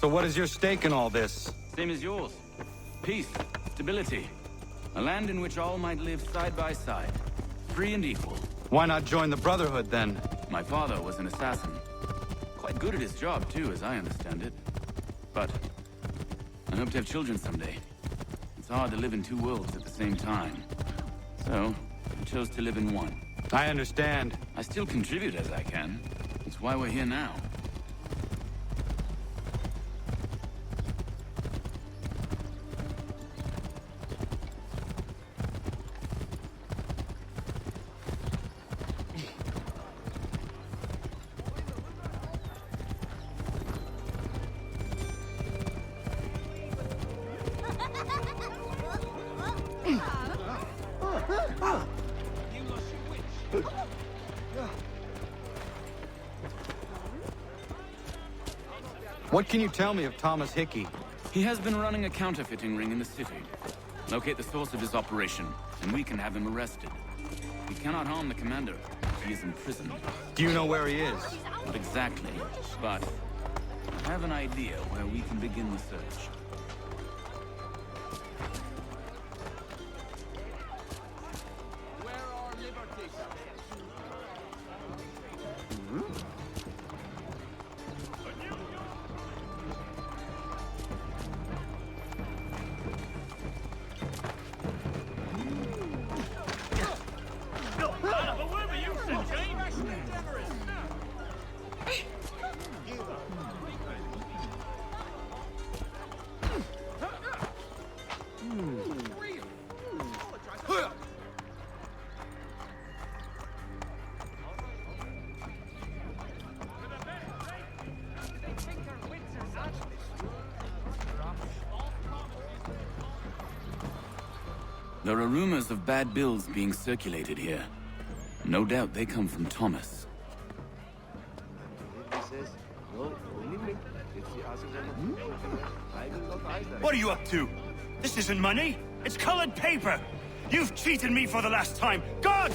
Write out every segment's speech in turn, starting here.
So what is your stake in all this? Same as yours. Peace, stability. A land in which all might live side by side, free and equal. Why not join the Brotherhood, then? My father was an assassin. Quite good at his job, too, as I understand it. But I hope to have children someday. It's hard to live in two worlds at the same time. So, I chose to live in one. I understand. I still contribute as I can. It's why we're here now. What can you tell me of Thomas Hickey? He has been running a counterfeiting ring in the city. Locate the source of his operation, and we can have him arrested. We cannot harm the commander. He is imprisoned. Do you know where he is? Not exactly, but I have an idea where we can begin the search. There are rumors of bad bills being circulated here. No doubt they come from Thomas. What are you up to? This isn't money. It's colored paper. You've cheated me for the last time. God!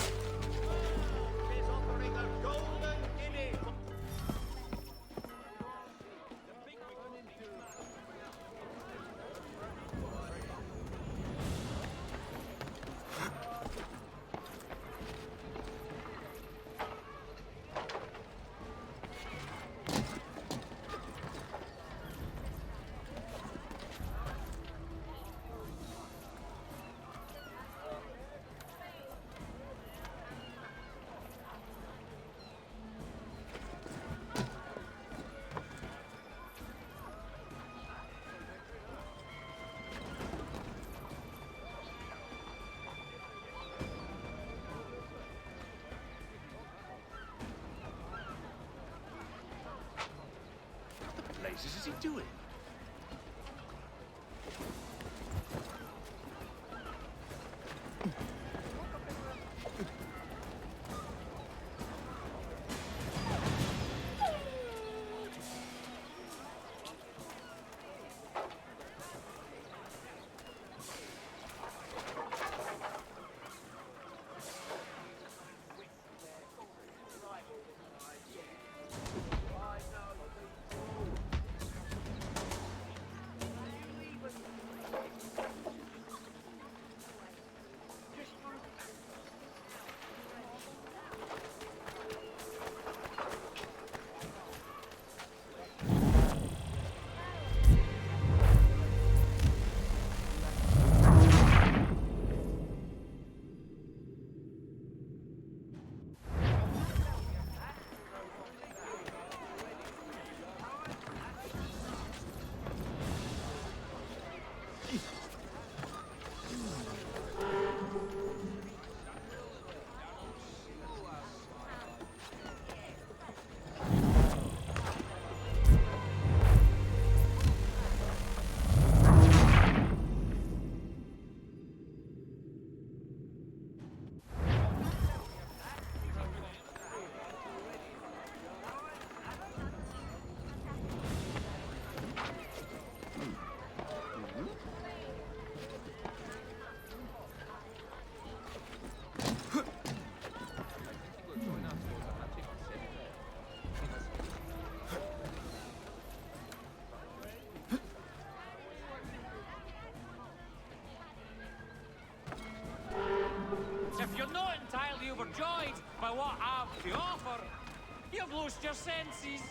What is he doing? overjoyed by what I've to offer. You've lost your senses.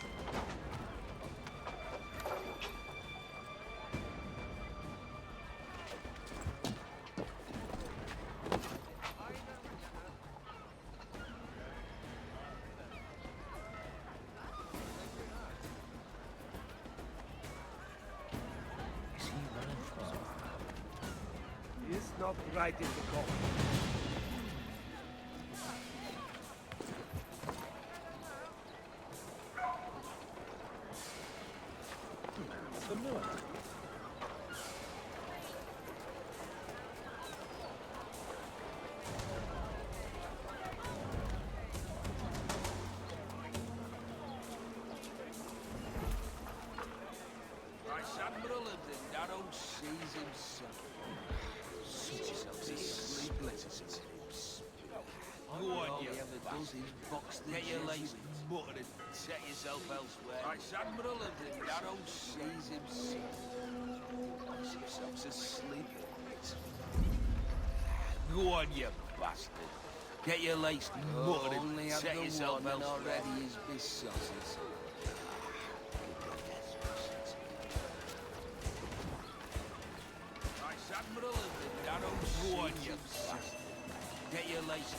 It's not right in the corner. Rice Admiral and that old sees himself. Such yourselves asleep, let us tips. Go on, you bastard. Get your lace mutton and set yourself elsewhere. Rice Admiral and that old sees himself. Such yourselves asleep. Go on, you bastard. Get your lace mutton and set yourself elsewhere. Already is besotted. Rice Admiral and that old go on, you bastard. Get your license.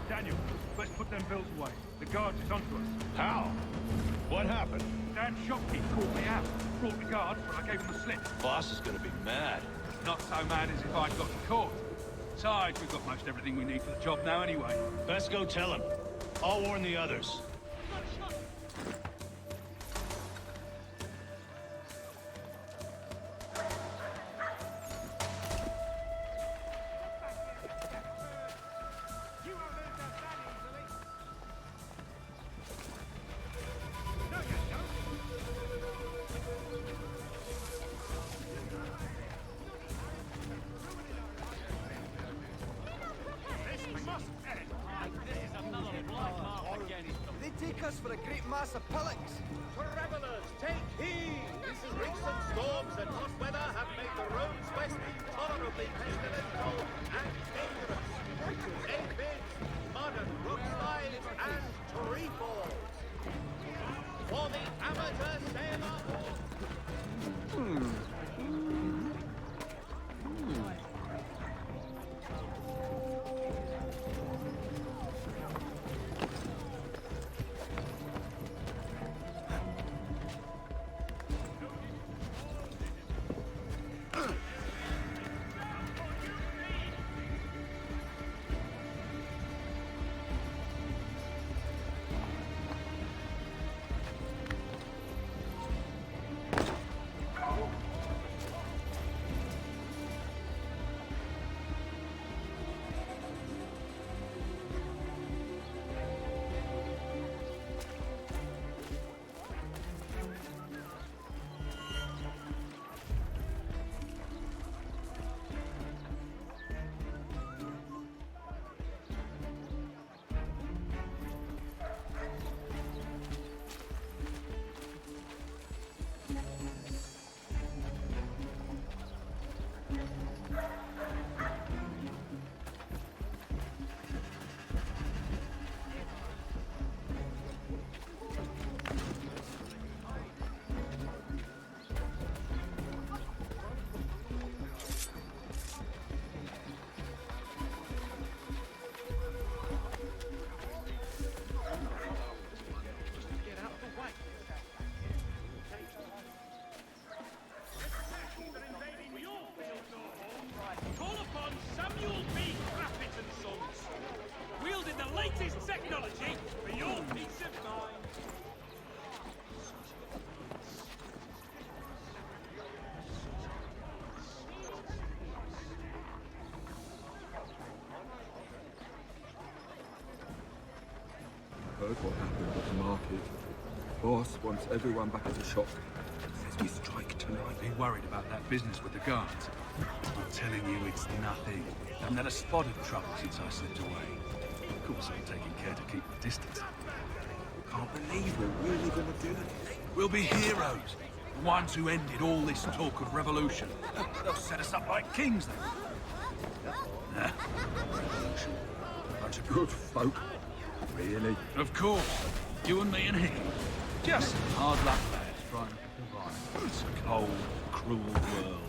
Daniel, let's put them bills away. The guards is onto us. How? What happened? Damn shopkeep called me out. Brought the guards, but I gave him the slip. Boss is gonna be mad. Not so mad as if I'd got caught. Besides, we've got most everything we need for the job now anyway. Best go tell him. I'll warn the others. They take us for a great mass of pillocks. Travelers, take heed! Recent storms and hot weather have made the roads west intolerably pestilential and dangerous. Aphids, mud and brook slides, and tree falls. For the amateur sailor... Heard what happened at the market. Boss wants everyone back at the shop. Says we strike tonight. Be worried about that business with the guards. I'm telling you, it's nothing. Haven't had a spot of trouble since I slipped away. Of course, I'm taking care to keep the distance. Can't believe we're really gonna do this. We'll be heroes. The ones who ended all this talk of revolution. They'll set us up like kings, then. Revolution. Bunch of good folk. Really? Of course. You and me and Hickey. Just some hard luck lads trying to survive. It's a cold, cruel world.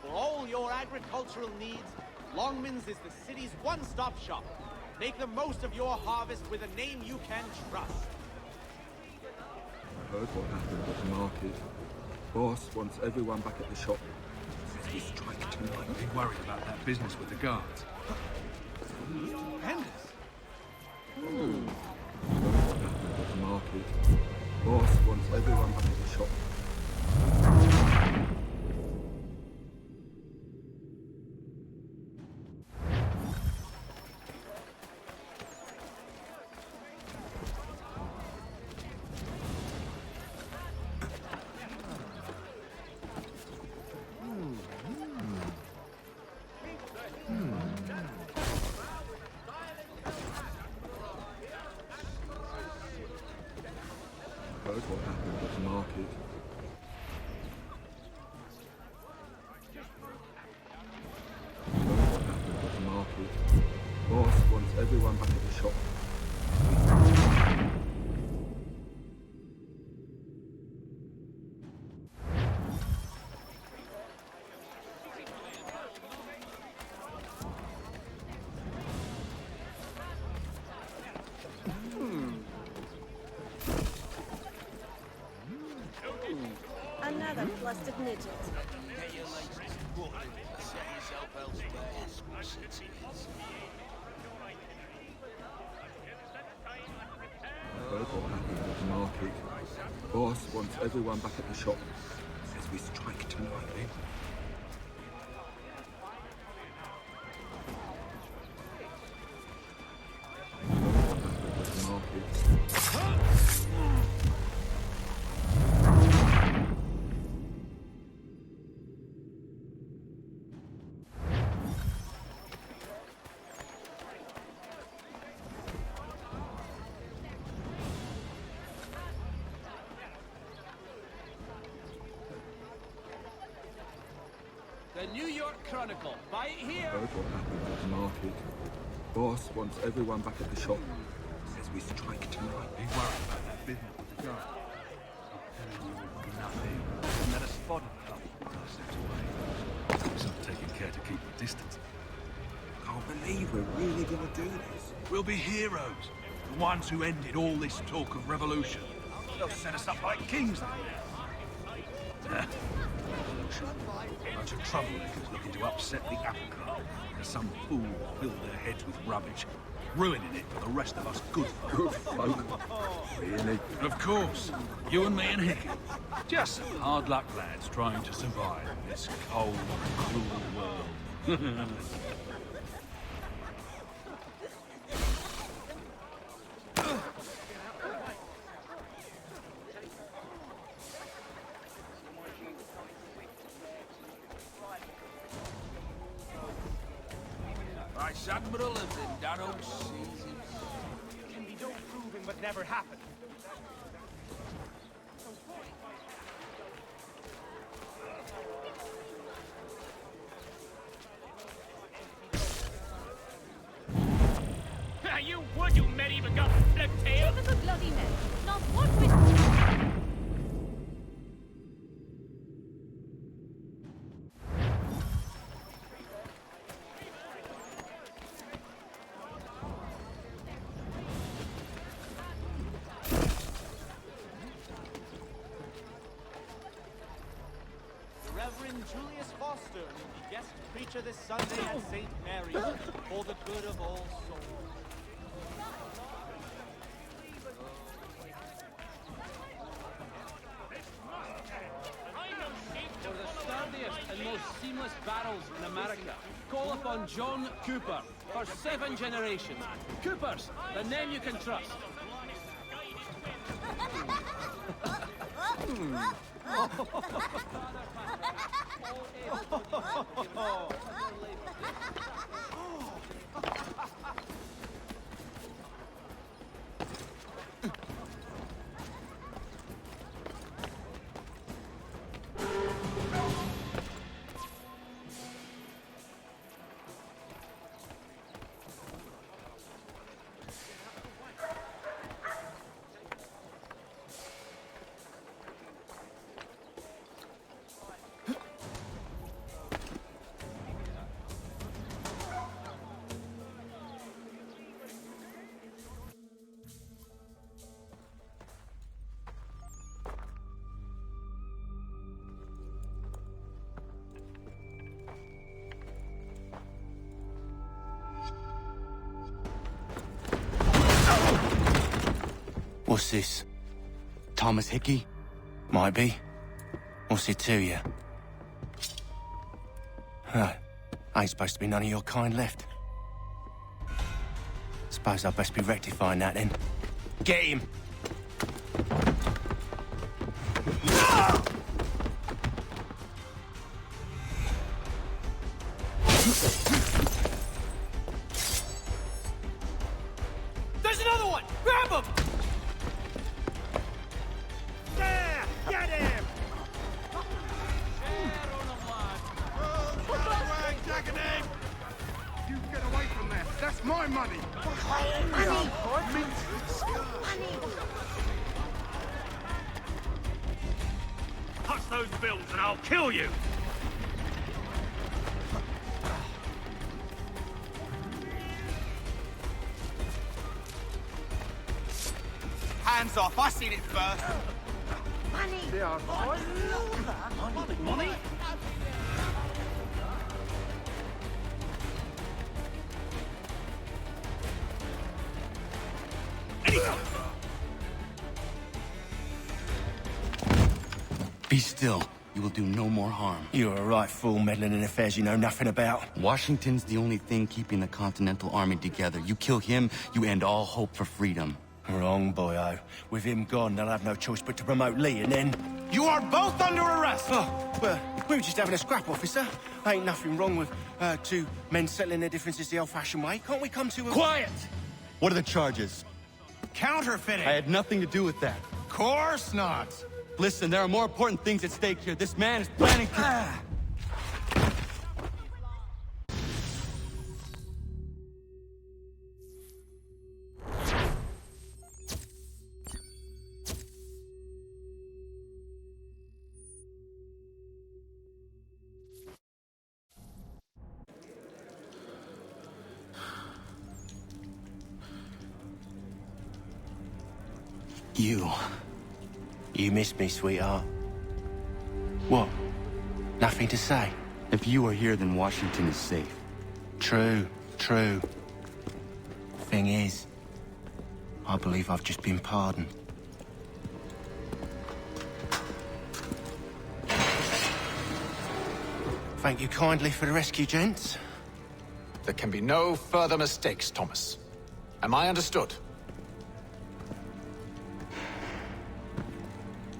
For all your agricultural needs, Longman's is the city's one-stop shop. Make the most of your harvest with a name you can trust. I heard what happened at the market. Boss wants everyone back at the shop. Says we strike tonight. Be worried about that business with the guards. Stupendous. Heard what happened at the market. Boss wants everyone back at the shop. Heard what happened at the market. Heard what happened at the market. Boss wants everyone back at the shop. Another flustered midget. Get your legs put and set yourself elsewhere, school citizens. Heard what happened at the market. Boss wants everyone back at the shop. Says we strike tonight. Heard what happened at the market. The New York Chronicle. Buy it here. Heard what happened at the market. Boss wants everyone back at the shop. Says we strike tonight. Be worried about that business with the guards. I'm telling you, it's nothing. Haven't had a spot of trouble since I slipped away. Of course, I'm taking care to keep the distance. Can't believe we're really gonna do this. We'll be heroes. The ones who ended all this talk of revolution. They'll set us up like kings, then. Revolution. A bunch of troublemakers looking to upset the apple cart. And some fool filled their heads with rubbish, ruining it for the rest of us good folk. Good folk. Really? Of course. You and me and Hickey. Just some hard luck lads trying to survive in this cold, cruel world. Vice Admiral lives in that old season. Can be no proving what never happened. You would, you medieval gun-flip tail! Typical bloody men. Not what with... Julius Foster will be guest preacher this Sunday at St. Mary's for the good of all souls. For the sturdiest and most seamless barrels in America, call upon John Cooper for 7 generations. Coopers, the name you can trust. What's this? Thomas Hickey? Might be. What's it to you? Huh. Ain't supposed to be none of your kind left. Suppose I'd best be rectifying that then. Get him! There's another one! Grab him! There! Get him! You get away from there. That's my money. Touch those bills and I'll kill you! Hands off, I seen it first. They are Money? Be still. You will do no more harm. You're a right fool meddling in affairs you know nothing about. Washington's the only thing keeping the Continental Army together. You kill him, you end all hope for freedom. Wrong, boyo. With him gone, they'll have no choice but to promote Lee, and then... You are both under arrest! Oh, well, we were just having a scrap, officer. Ain't nothing wrong with two men settling their differences the old-fashioned way. Can't we come to a... Quiet! What are the charges? Counterfeiting! I had nothing to do with that. Course not! Listen, there are more important things at stake here. This man is planning to... You missed me, sweetheart. What? Nothing to say? If you are here, then Washington is safe. True. Thing is, I believe I've just been pardoned. Thank you kindly for the rescue, gents. There can be no further mistakes, Thomas. Am I understood?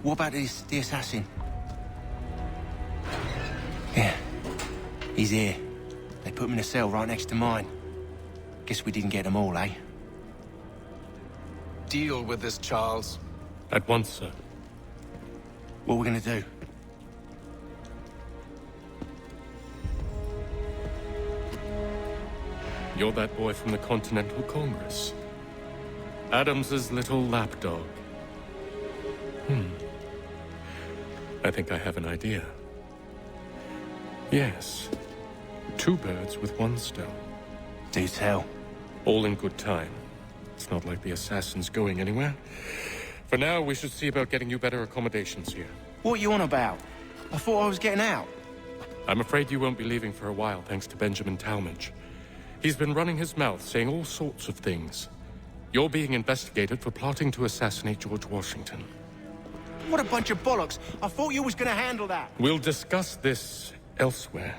What about the assassin? Yeah, he's here. They put him in a cell right next to mine. Guess we didn't get them all, eh? Deal with this, Charles. At once, sir. What are we gonna do? You're that boy from the Continental Congress. Adams's little lapdog. I think I have an idea. Yes. 2 birds with 1 stone. Do tell. All in good time. It's not like the assassin's going anywhere. For now, we should see about getting you better accommodations here. What are you on about? I thought I was getting out. I'm afraid you won't be leaving for a while, thanks to Benjamin Talmadge. He's been running his mouth, saying all sorts of things. You're being investigated for plotting to assassinate George Washington. What a bunch of bollocks. I thought you was gonna handle that. We'll discuss this elsewhere.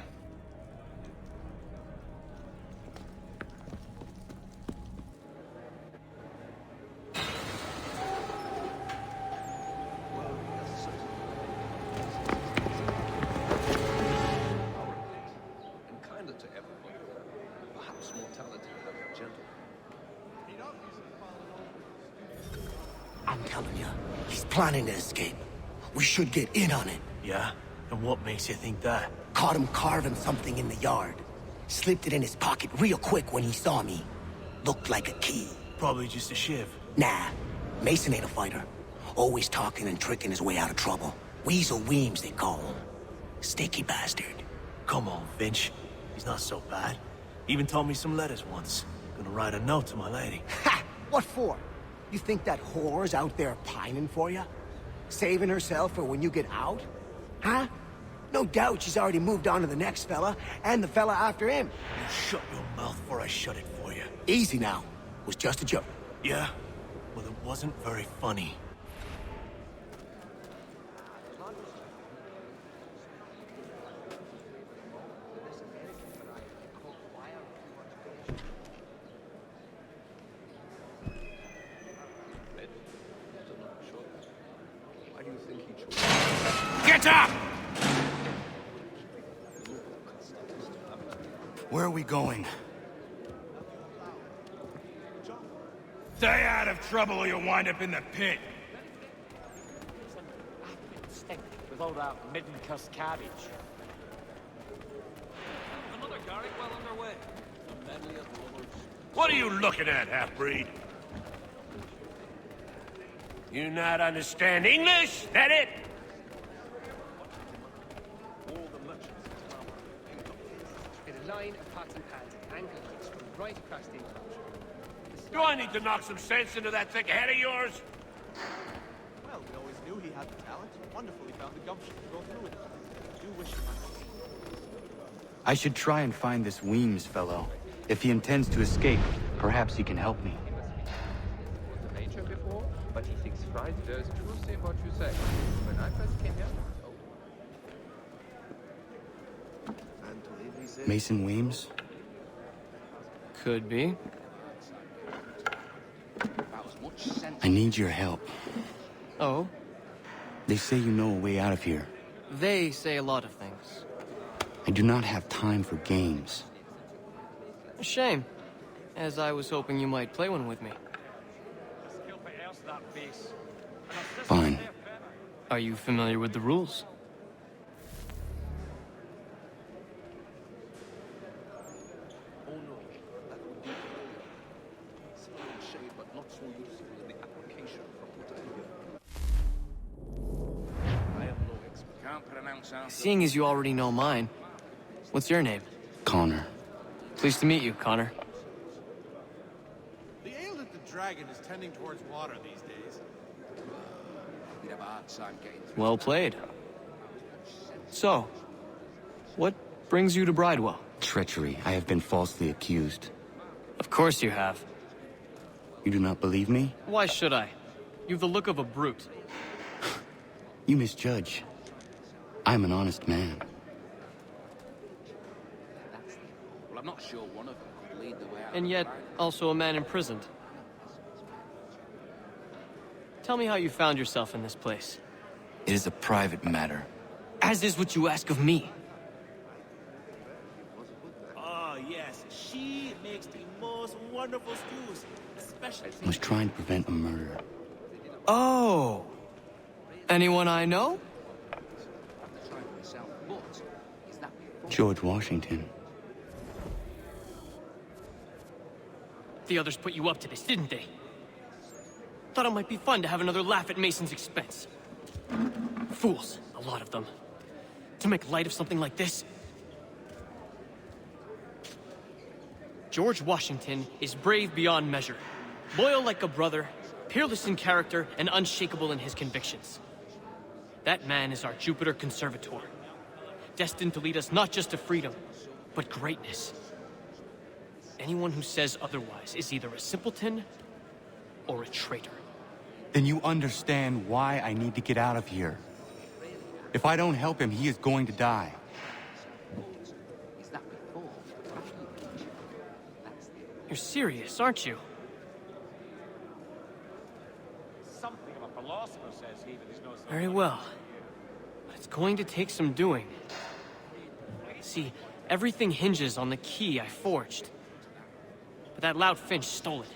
And kinder to everyone. Perhaps more talented than a gentleman. I'm telling you, he's planning to escape. We should get in on it. Yeah? And what makes you think that? Caught him carving something in the yard. Slipped it in his pocket real quick when he saw me. Looked like a key. Probably just a shiv. Nah, Mason ain't a fighter. Always talking and tricking his way out of trouble. Weasel Weems, they call him. Sticky bastard. Come on, Finch. He's not so bad. Even told me some letters once. Gonna write a note to my lady. Ha! What for? You think that whore's out there pining for you? Saving herself for when you get out? Huh? No doubt she's already moved on to the next fella, and the fella after him. You shut your mouth before I shut it for you. Easy now. Was just a joke. Yeah? Well, it wasn't very funny. Why do you think he chose? Get up! Where are we going? Stay out of trouble or you'll wind up in the pit. Stink with all that midden-cuss cabbage. Another garrick well underway. A medley of lovers. What are you looking at, half-breed? You not understand English? That it? All the merchants in town are pent up. In a line of pots and pans and anchor hooks from right across the enclosure. Do I need to knock some sense into that thick head of yours? Well, we always knew he had the talent. Wonderful he found the gumption to go through with it. I do wish he might. I should try and find this Weems fellow. If he intends to escape, perhaps he can help me. The major before, but he thinks right. There's truth in what you say. When I first came here, Mason Weems? could be. I need your help. Oh? They say you know a way out of here. They say a lot of things. I do not have time for games. A shame, as I was hoping you might play one with me. Fine. Are you familiar with the rules? Oh no, that would be simple in shade, but not so useful in the application from what I hear. I am no expert. Can't pronounce our... Seeing as you already know mine, what's your name? Connor. Pleased to meet you, Connor. The ale at the Dragon is tending towards water these days. We'd have a hard time getting through. Well played. So, what brings you to Bridewell? Treachery. I have been falsely accused. Of course you have. You do not believe me? Why should I? You've the look of a brute. You misjudge. I'm an honest man. Well, I'm not sure one of them could lead the way out. And yet, also a man imprisoned. Tell me how you found yourself in this place. It is a private matter. As is what you ask of me. Oh, yes. She makes the most wonderful stews. Especially... I was trying to prevent a murder. Oh! Anyone I know? George Washington. The others put you up to this, didn't they? Thought it might be fun to have another laugh at Mason's expense. Fools, a lot of them. To make light of something like this. George Washington is brave beyond measure. Loyal like a brother, peerless in character, and unshakable in his convictions. That man is our Jupiter Conservator. destined to lead us not just to freedom, but greatness. Anyone who says otherwise is either a simpleton or a traitor. Then you understand why I need to get out of here. If I don't help him, he is going to die. You're serious, aren't you? Something of a philosopher says he, but there's no... Very well. But it's going to take some doing. See, everything hinges on the key I forged. But that loud Finch stole it.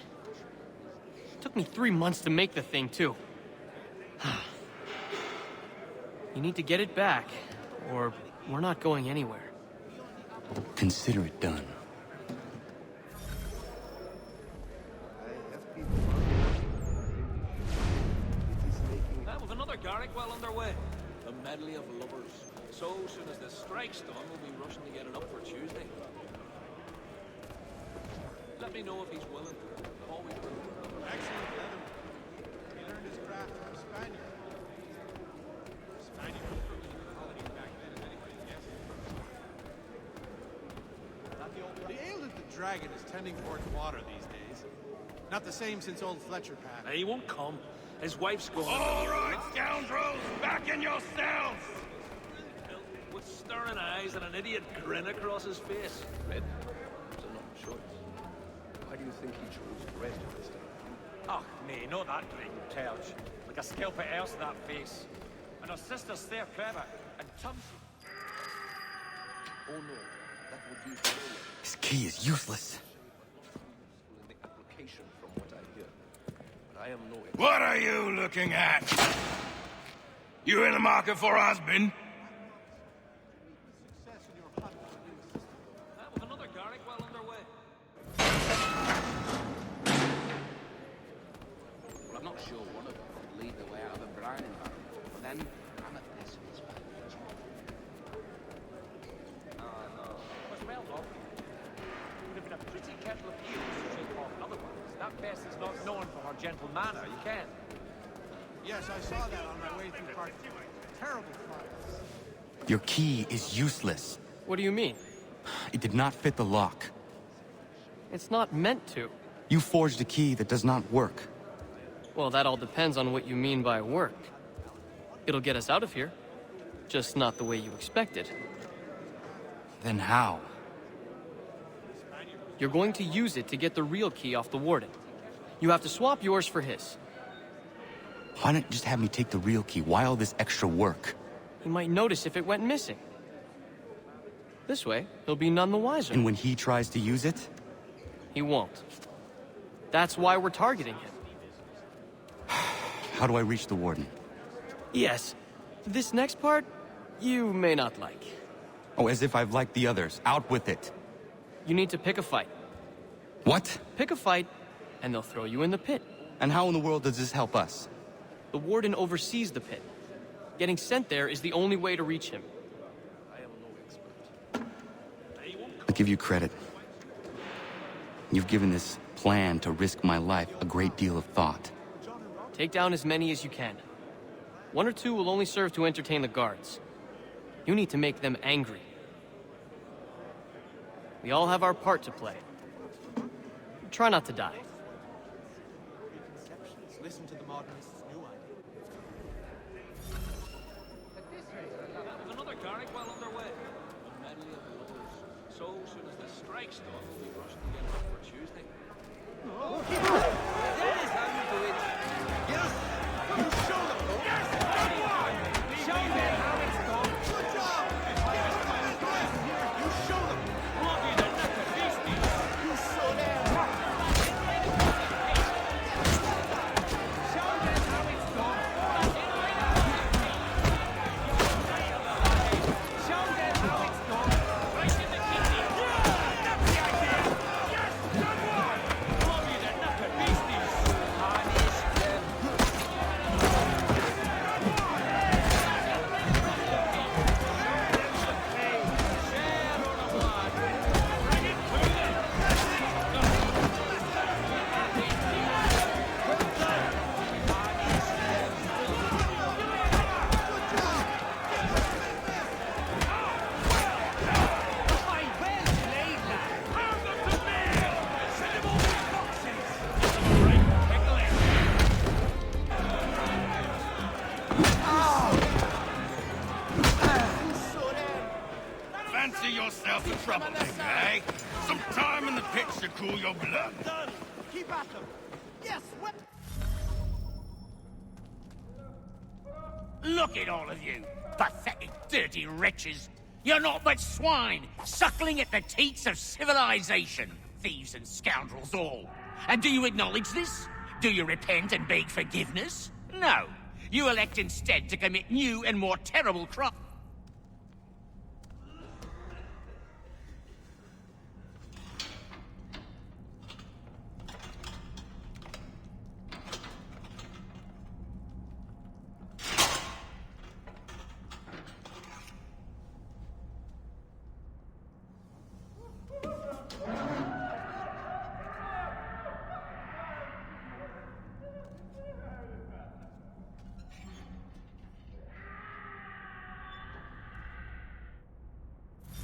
Took me 3 months to make the thing, too. You need to get it back, or we're not going anywhere. Consider it done. Now with another Garrick well underway. A medley of lovers. So soon as the strike's done, we'll be rushing to get it up for Tuesday. Let me know if he's willing. Always willing. Excellent, Adam. He learned his craft from a Spaniard. A Spaniard was from the colonies back then, if anybody guessed. Not the old... The ale that the dragon is tending towards water these days. Not the same since old Fletcher passed. He won't come. His wife's gone. All right, scoundrels, back in your cells! With staring eyes and an idiot grin across his face. Red was a long choice. Why do you think he chose red this time? Oh, nay, not that great terge. Like a scalp of else that face. And her sister's fair clever, and Tumsy... Oh no, that would use no way. This key is useless. In the application from what I hear. But I am no expert. What are you looking at? You in the market for a husband? Now with another Garrick well underway. Well, I'm not sure one of them would lead the way out of a brine environment. But then, I'm a pessimist. Was well, Bob. It would have been a pretty kettle of eels to shake off otherwise. That Bess is not known for her gentle manner, you can. Yes, I saw that on my way through Carthage. Terrible fire. Your key is useless. What do you mean? It did not fit the lock. It's not meant to. You forged a key that does not work. Well, that all depends on what you mean by work. It'll get us out of here. Just not the way you expected. Then how? You're going to use it to get the real key off the Warden. You have to swap yours for his. Why not just have me take the real key? Why all this extra work? He might notice if it went missing. This way, he'll be none the wiser. And when he tries to use it? He won't. That's why we're targeting him. How do I reach the Warden? Yes. This next part, you may not like. Oh, as if I've liked the others. Out with it. You need to pick a fight. What? Pick a fight, and they'll throw you in the pit. And how in the world does this help us? The Warden oversees the pit. Getting sent there is the only way to reach him. I am no expert. I'll give you credit. You've given this plan to risk my life a great deal of thought. Take down as many as you can. 1 or 2 will only serve to entertain the guards. You need to make them angry. We all have our part to play. Try not to die. Listen to the modernist's new idea. With another Garrick well underway. A medley of lovers. So soon as the strike's done, we'll be rushing to get it up for Tuesday. That is how you do it. Yes! You show them! Yes! Show them how it's done! Good job! You show them! You show them! troublemaker, eh? Some time in the pits to cool your blood. Done. Keep at them. Yes, what? Look at all of you, pathetic, dirty wretches. You're not but swine, suckling at the teats of civilization. Thieves and scoundrels all. And do you acknowledge this? Do you repent and beg forgiveness? No. You elect instead to commit new and more terrible crimes.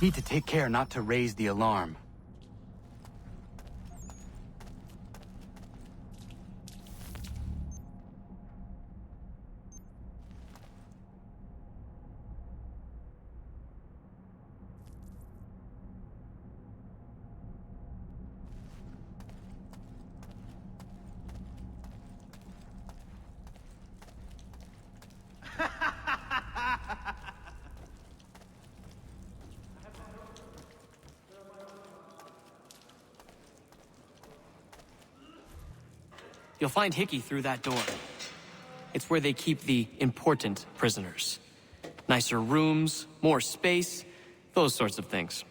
Need to take care not to raise the alarm. You'll find Hickey through that door. It's where they keep the important prisoners. Nicer rooms, more space, those sorts of things.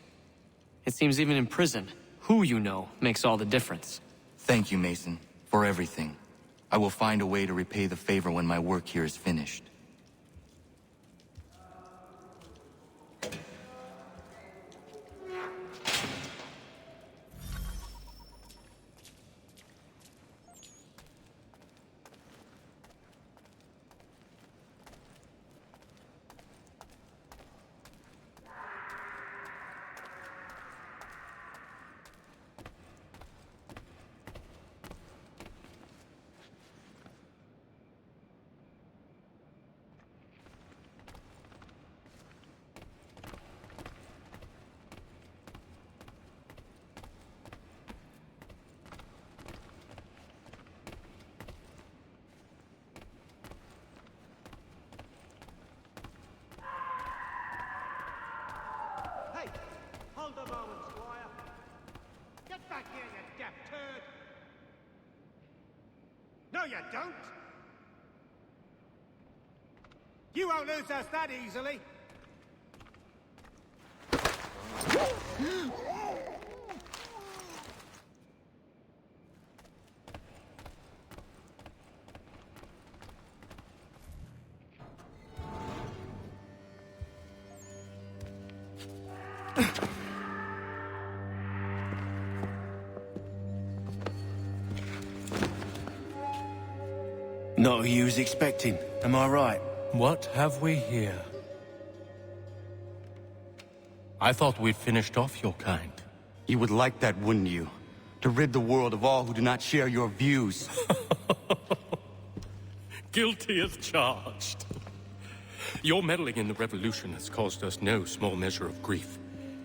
It seems even in prison, who you know makes all the difference. Thank you, Mason, for everything. I will find a way to repay the favor when my work here is finished. Hey, hold a moment, Squire. Get back here, you deaf turd. No, you don't. You won't lose us that easily. Not who you was expecting, am I right? What have we here? I thought we'd finished off your kind. You would like that, wouldn't you? To rid the world of all who do not share your views. Guilty as charged. Your meddling in the revolution has caused us no small measure of grief.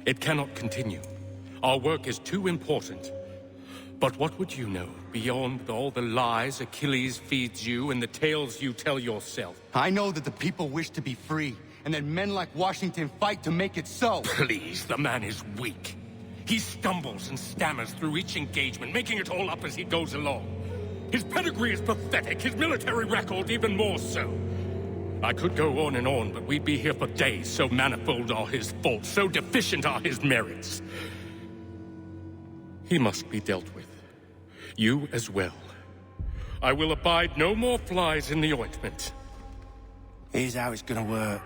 It cannot continue. Our work is too important. But what would you know, beyond all the lies Achilles feeds you and the tales you tell yourself? I know that the people wish to be free, and that men like Washington fight to make it so. Please, the man is weak. He stumbles and stammers through each engagement, making it all up as he goes along. His pedigree is pathetic, his military record even more so. I could go on and on, but we'd be here for days, so manifold are his faults, so deficient are his merits. He must be dealt with. You as well. I will abide no more flies in the ointment. Here's how it's gonna work.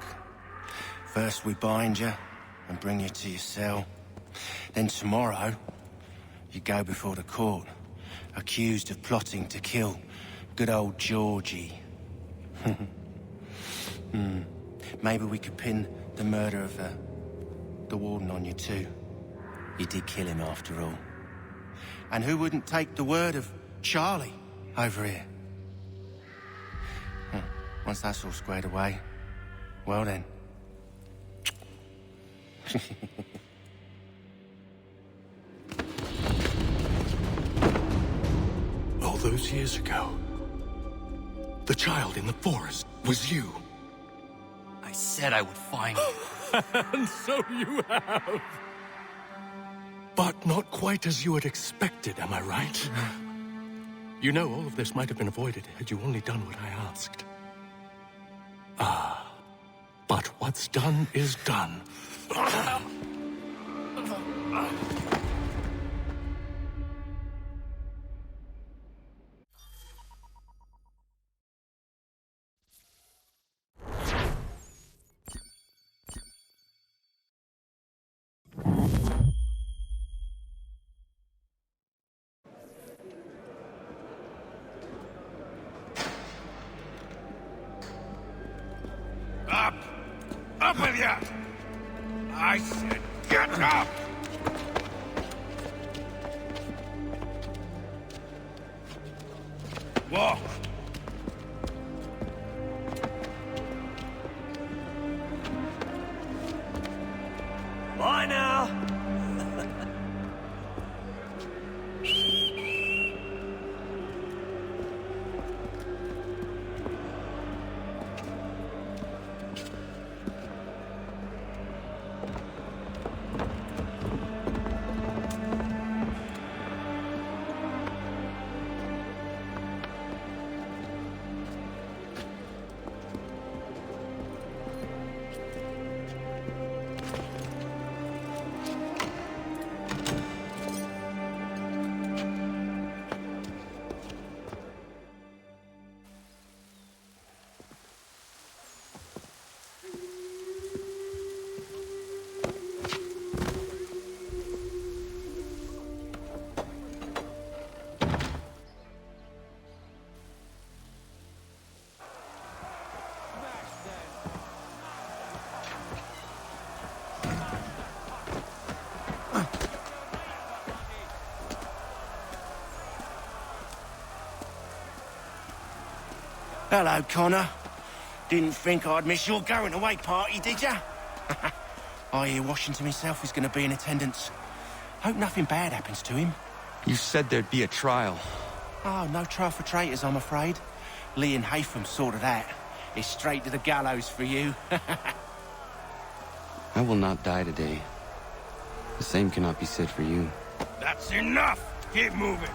First we bind you and bring you to your cell. Then tomorrow, you go before the court, accused of plotting to kill good old Georgie. Maybe we could pin the murder of the warden on you too. You did kill him after all. And who wouldn't take the word of Charlie over here? Once that's all squared away, well then. those years ago, the child in the forest was you. I said I would find you. And so you have. But not quite as you had expected, am I right? You know, all of this might have been avoided had you only done what I asked. But what's done is done. Up! Up with you! I said get up! Walk! Bye now! Hello, Connor. Didn't think I'd miss your going away party, did ya? I hear Washington himself is going to be in attendance. Hope nothing bad happens to him. You said there'd be a trial. Oh, no trial for traitors, I'm afraid. Lee and Haytham sorted that. It's straight to the gallows for you. I will not die today. The same cannot be said for you. That's enough! Keep moving!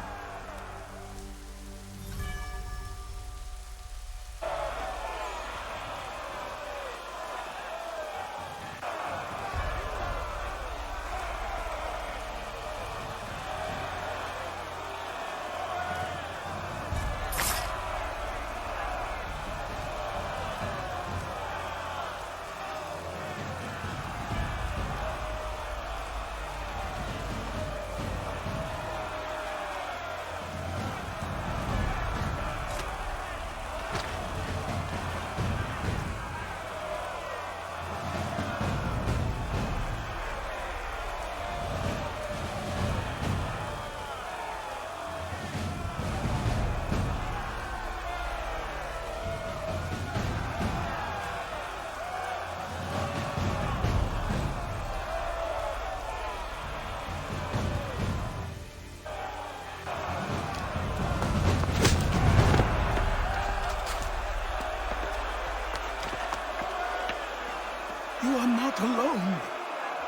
You are not alone.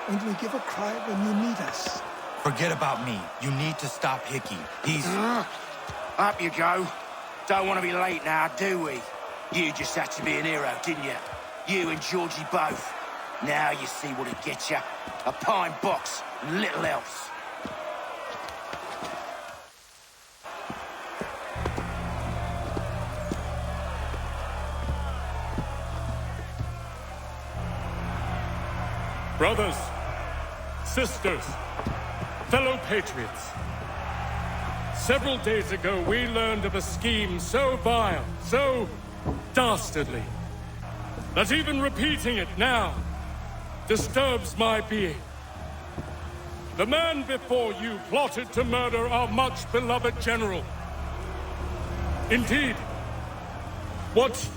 Only give a cry when you need us. Forget about me. You need to stop Hickey. He's... Up you go. Don't want to be late now, do we? You just had to be an hero, didn't you? You and Georgie both. Now you see what it gets you. A pine box and little else. Brothers, sisters, fellow patriots. Several days ago, we learned of a scheme so vile, so dastardly, that even repeating it now disturbs my being. The man before you plotted to murder our much-beloved general. Indeed, what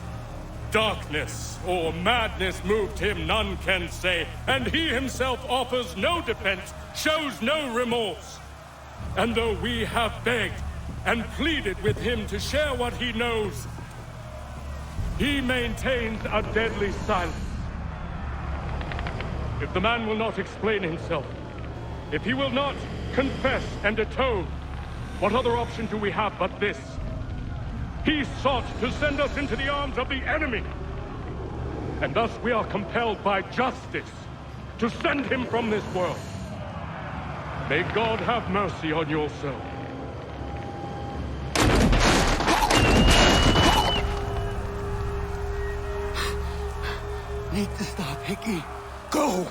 darkness or madness moved him, none can say, and he himself offers no defense, shows no remorse. And though we have begged, and pleaded with him to share what he knows. He maintains a deadly silence. If the man will not explain himself, if he will not confess and atone, what other option do we have but this? He sought to send us into the arms of the enemy. And thus we are compelled by justice to send him from this world. May God have mercy on your soul. Need to stop, Hickey. Go!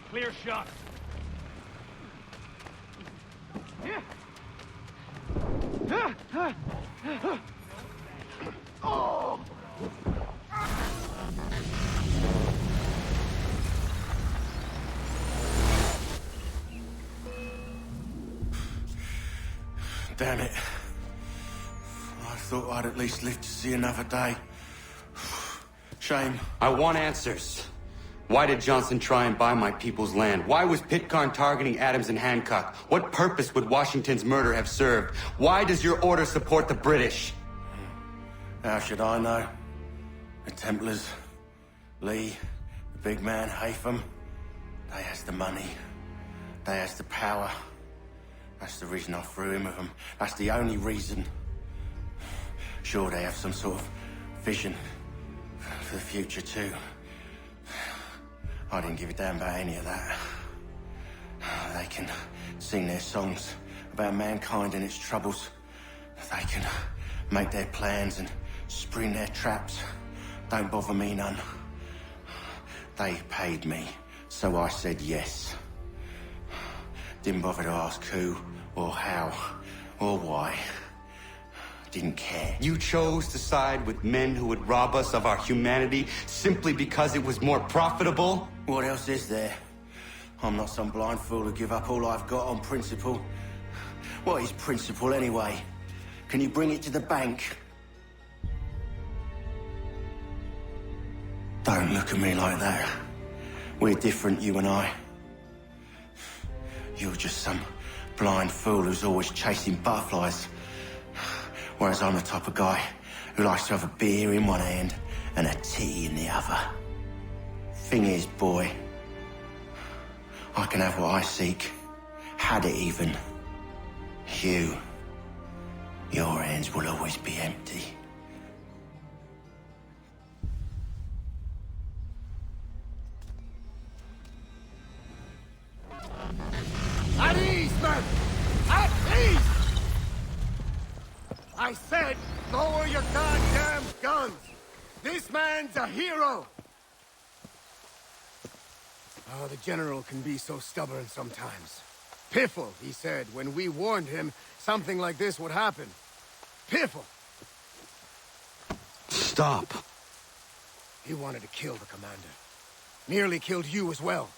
Clear shot. Oh! Damn it. I thought I'd at least live to see another day. Shame. I want answers. Why did Johnson try and buy my people's land? Why was Pitcairn targeting Adams and Hancock? What purpose would Washington's murder have served? Why does your order support the British? How should I know? The Templars, Lee, the big man, Haytham, they has the money. They has the power. That's the reason I threw in with them. That's the only reason. Sure, they have some sort of vision for the future too. I didn't give a damn about any of that. They can sing their songs about mankind and its troubles. They can make their plans and spring their traps. Don't bother me none. They paid me, so I said yes. Didn't bother to ask who, or how, or why. Didn't care. You chose to side with men who would rob us of our humanity simply because it was more profitable? What else is there? I'm not some blind fool who give up all I've got on principle. What is principle anyway? Can you bring it to the bank? Don't look at me like that. We're different, you and I. You're just some blind fool who's always chasing butterflies. Whereas I'm the type of guy who likes to have a beer in one hand and a tea in the other. Thing is, boy, I can have what I seek. Had it even. Your hands will always be empty. At ease, men! At ease! I said, lower your goddamn guns! This man's a hero! Oh, the General can be so stubborn sometimes. Piffle, he said, when we warned him something like this would happen. Piffle! Stop. He wanted to kill the commander. Nearly killed you as well.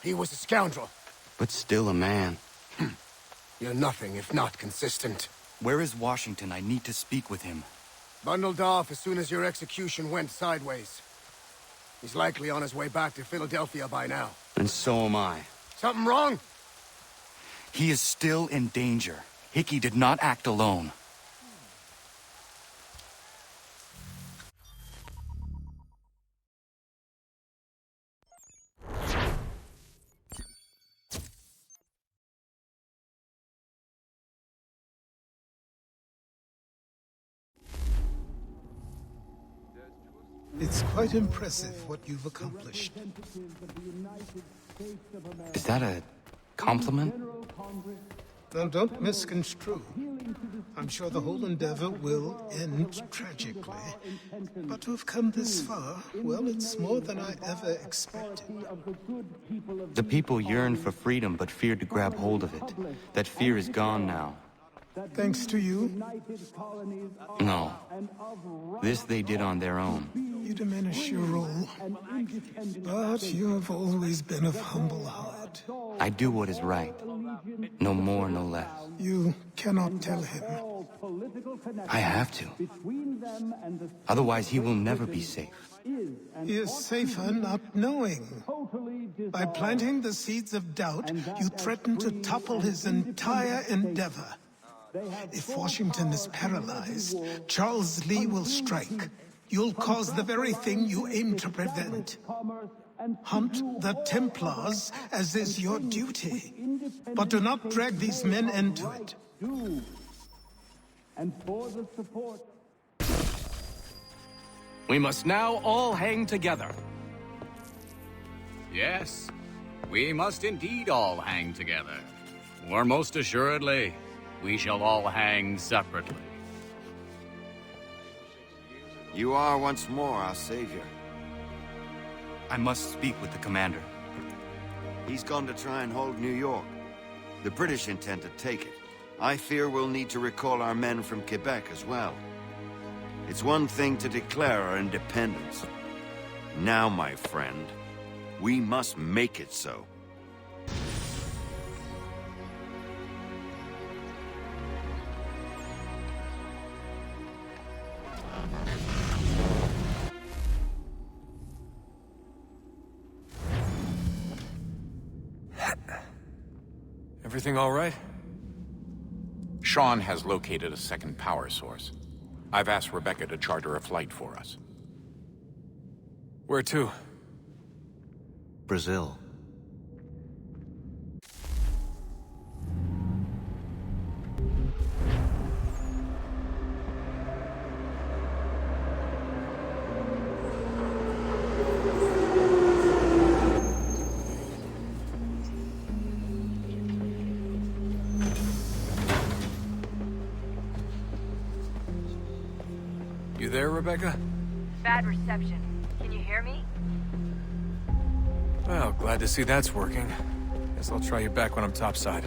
He was a scoundrel. But still a man. You're nothing if not consistent. Where is Washington? I need to speak with him. Bundled off as soon as your execution went sideways. He's likely on his way back to Philadelphia by now. And so am I. Something wrong? He is still in danger. Hickey did not act alone. It's quite impressive what you've accomplished. Is that a compliment? Now, don't misconstrue. I'm sure the whole endeavor will end tragically. But to have come this far, well, it's more than I ever expected. The people yearn for freedom but feared to grab hold of it. That fear is gone now. Thanks to you? No. This they did on their own. You diminish your role. But you have always been of humble heart. I do what is right. No more, no less. You cannot tell him. I have to. Otherwise, he will never be safe. He is safer not knowing. By planting the seeds of doubt, you threaten to topple his entire endeavor. If Washington is paralyzed, Charles Lee will strike. You'll cause the very thing you aim to prevent. Hunt the Templars, as is your duty. But do not drag these men into it. And for the support. We must now all hang together. Yes, we must indeed all hang together. Or most assuredly, we shall all hang separately. You are once more our savior. I must speak with the commander. He's gone to try and hold New York. The British intend to take it. I fear we'll need to recall our men from Quebec as well. It's one thing to declare our independence. Now, my friend, we must make it so. Everything all right? Sean has located a second power source. I've asked Rebecca to charter a flight for us. Where to? Brazil. You there, Rebecca? Bad reception. Can you hear me? Well, glad to see that's working. Guess I'll try you back when I'm topside.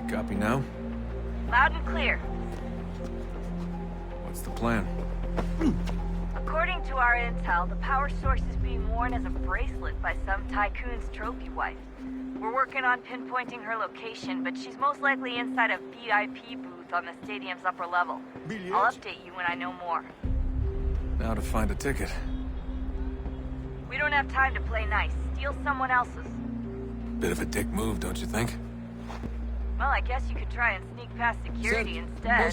Copy now? Loud and clear. What's the plan? According to our intel, the power source is being worn as a bracelet by some tycoon's trophy wife. We're working on pinpointing her location, but she's most likely inside a VIP booth on the stadium's upper level. I'll update you when I know more. Now to find a ticket. We don't have time to play nice. Steal someone else's. Bit of a dick move, don't you think? Well, I guess you could try and sneak past security instead.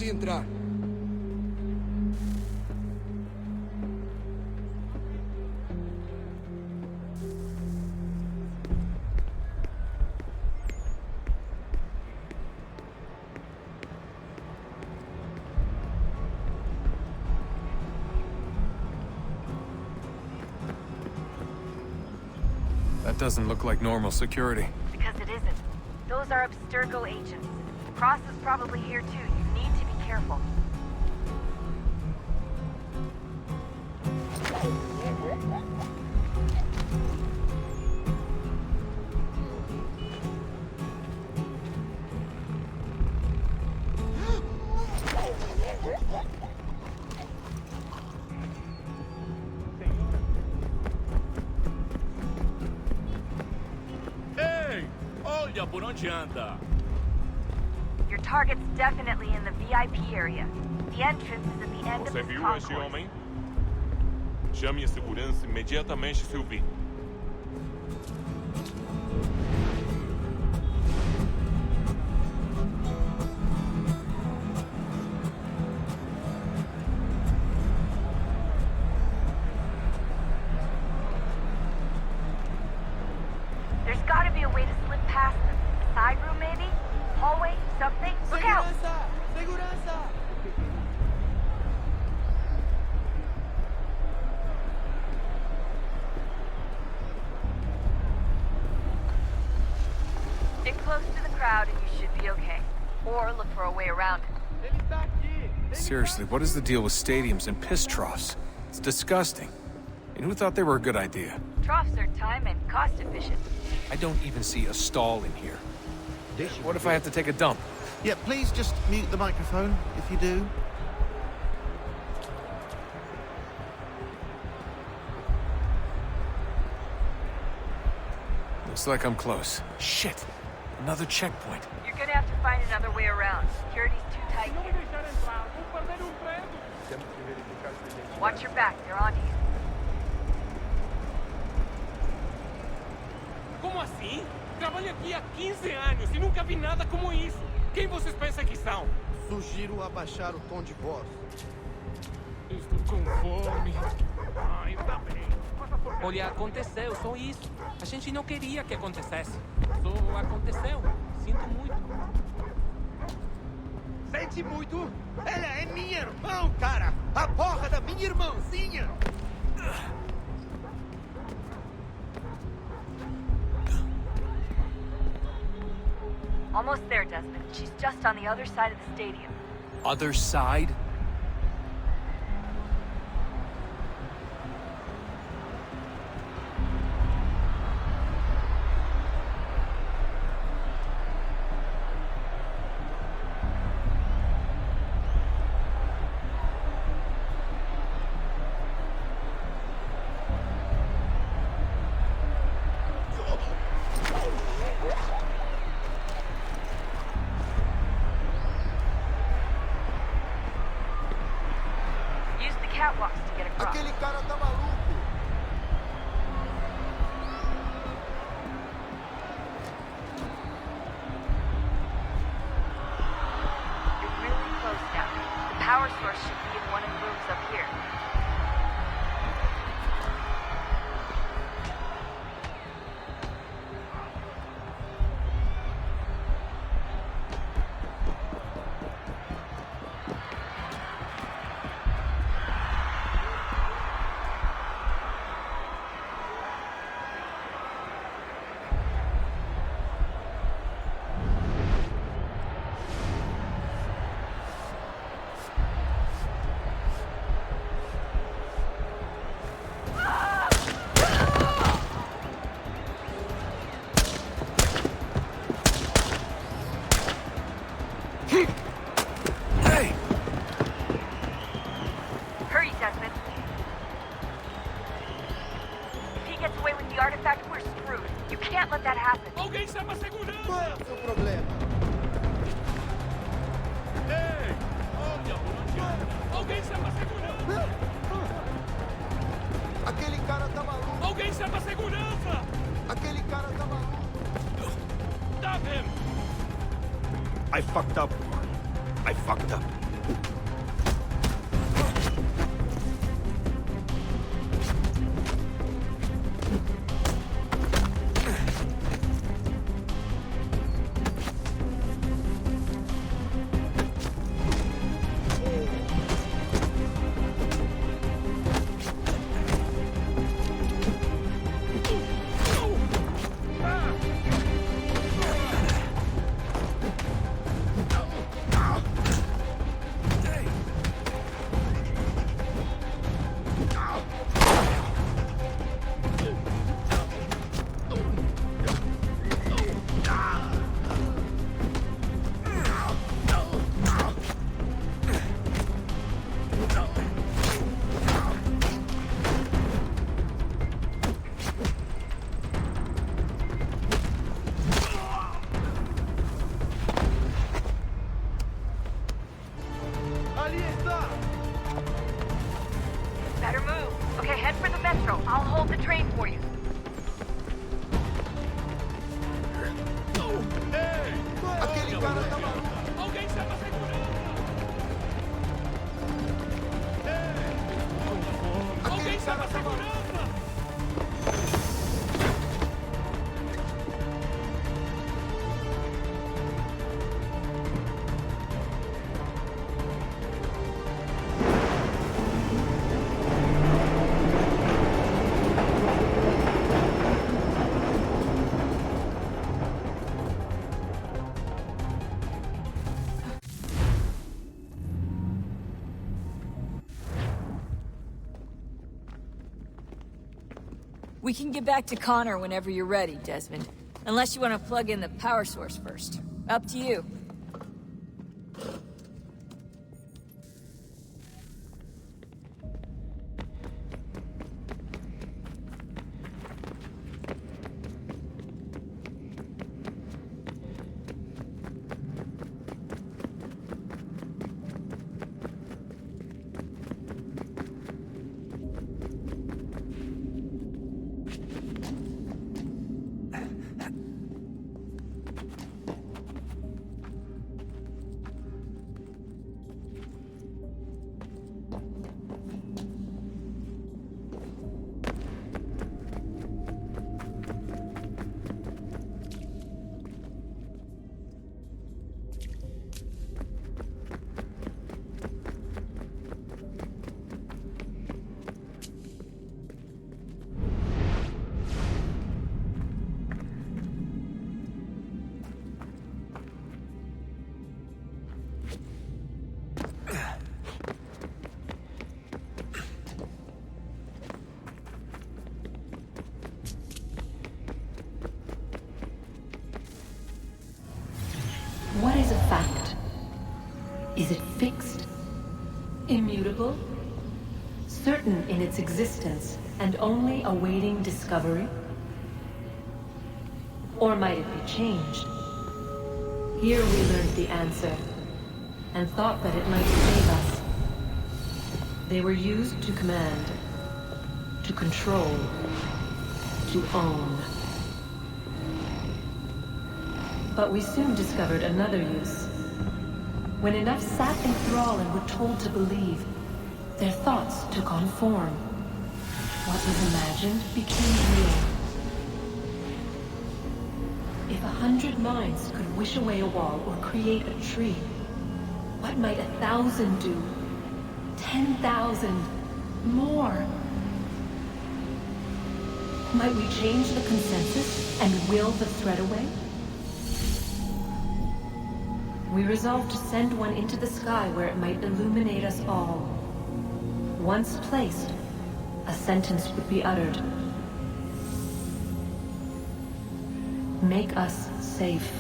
That doesn't look like normal security. Because it isn't. Those are Abstergo agents. Cross is probably here too. You need to be careful. Ei! Olha por onde anda! Your target's definitely in the VIP area. The entrance is at the end of Você this viu esse concourse. homem? Chame a segurança imediatamente, Sylvie. or look for a way around it. Seriously, what is the deal with stadiums and piss troughs? It's disgusting. And who thought they were a good idea? Troughs are time and cost efficient. I don't even see a stall in here. What if I have to take a dump? Yeah, please just mute the microphone if you do. Looks like I'm close. Shit! Another checkpoint. You're gonna have to find another way around. Security's too tight here. Watch your back, they're on you. Como assim? Trabalho aqui há 15 anos e nunca vi nada como isso. Quem vocês pensam que são? Sugiro abaixar o tom de voz. Estou com fome. Ai, tá bem. Olha, aconteceu, só isso. A gente não queria que acontecesse. Só aconteceu. Sinto muito. Sente muito? Ela é minha irmã, cara! A porra da minha irmãzinha! Almost there, Desmond. She's just on the other side of the stadium. Other side? Use the catwalks to get across. Aquele cara tá maluco. You're really close now. The power source should be in one of the rooms up here. Hurry, Desmond. If he gets away with the artifact, we're screwed. You can't let that happen. Alguém chama a segurança! Qual é o seu problema? Ei! Olha, alguém chama a segurança! Aquele cara tá maluco. Alguém chama a segurança! Aquele cara tá maluco. Stop him! I fucked up. I fucked up. Ali está! Better move. Okay, head for the metro. I'll hold the train for you. Aquele cara tá maluco. Alguém chama a segurança! Alguém chama a segurança! We can get back to Connor whenever you're ready, Desmond. Unless you want to plug in the power source first. Up to you. What is a fact? Is it fixed? Immutable? Certain in its existence and only awaiting discovery? Or might it be changed? Here we learned the answer, and thought that it might save us. They were used to command, to control, to own. But we soon discovered another use. When enough sat in thrall and were told to believe, their thoughts took on form. What was imagined became real. If 100 minds could wish away a wall or create a tree, what might 1,000 do? 10,000? More? Might we change the consensus and will the threat away? We resolved to send one into the sky where it might illuminate us all. Once placed, a sentence would be uttered. Make us safe.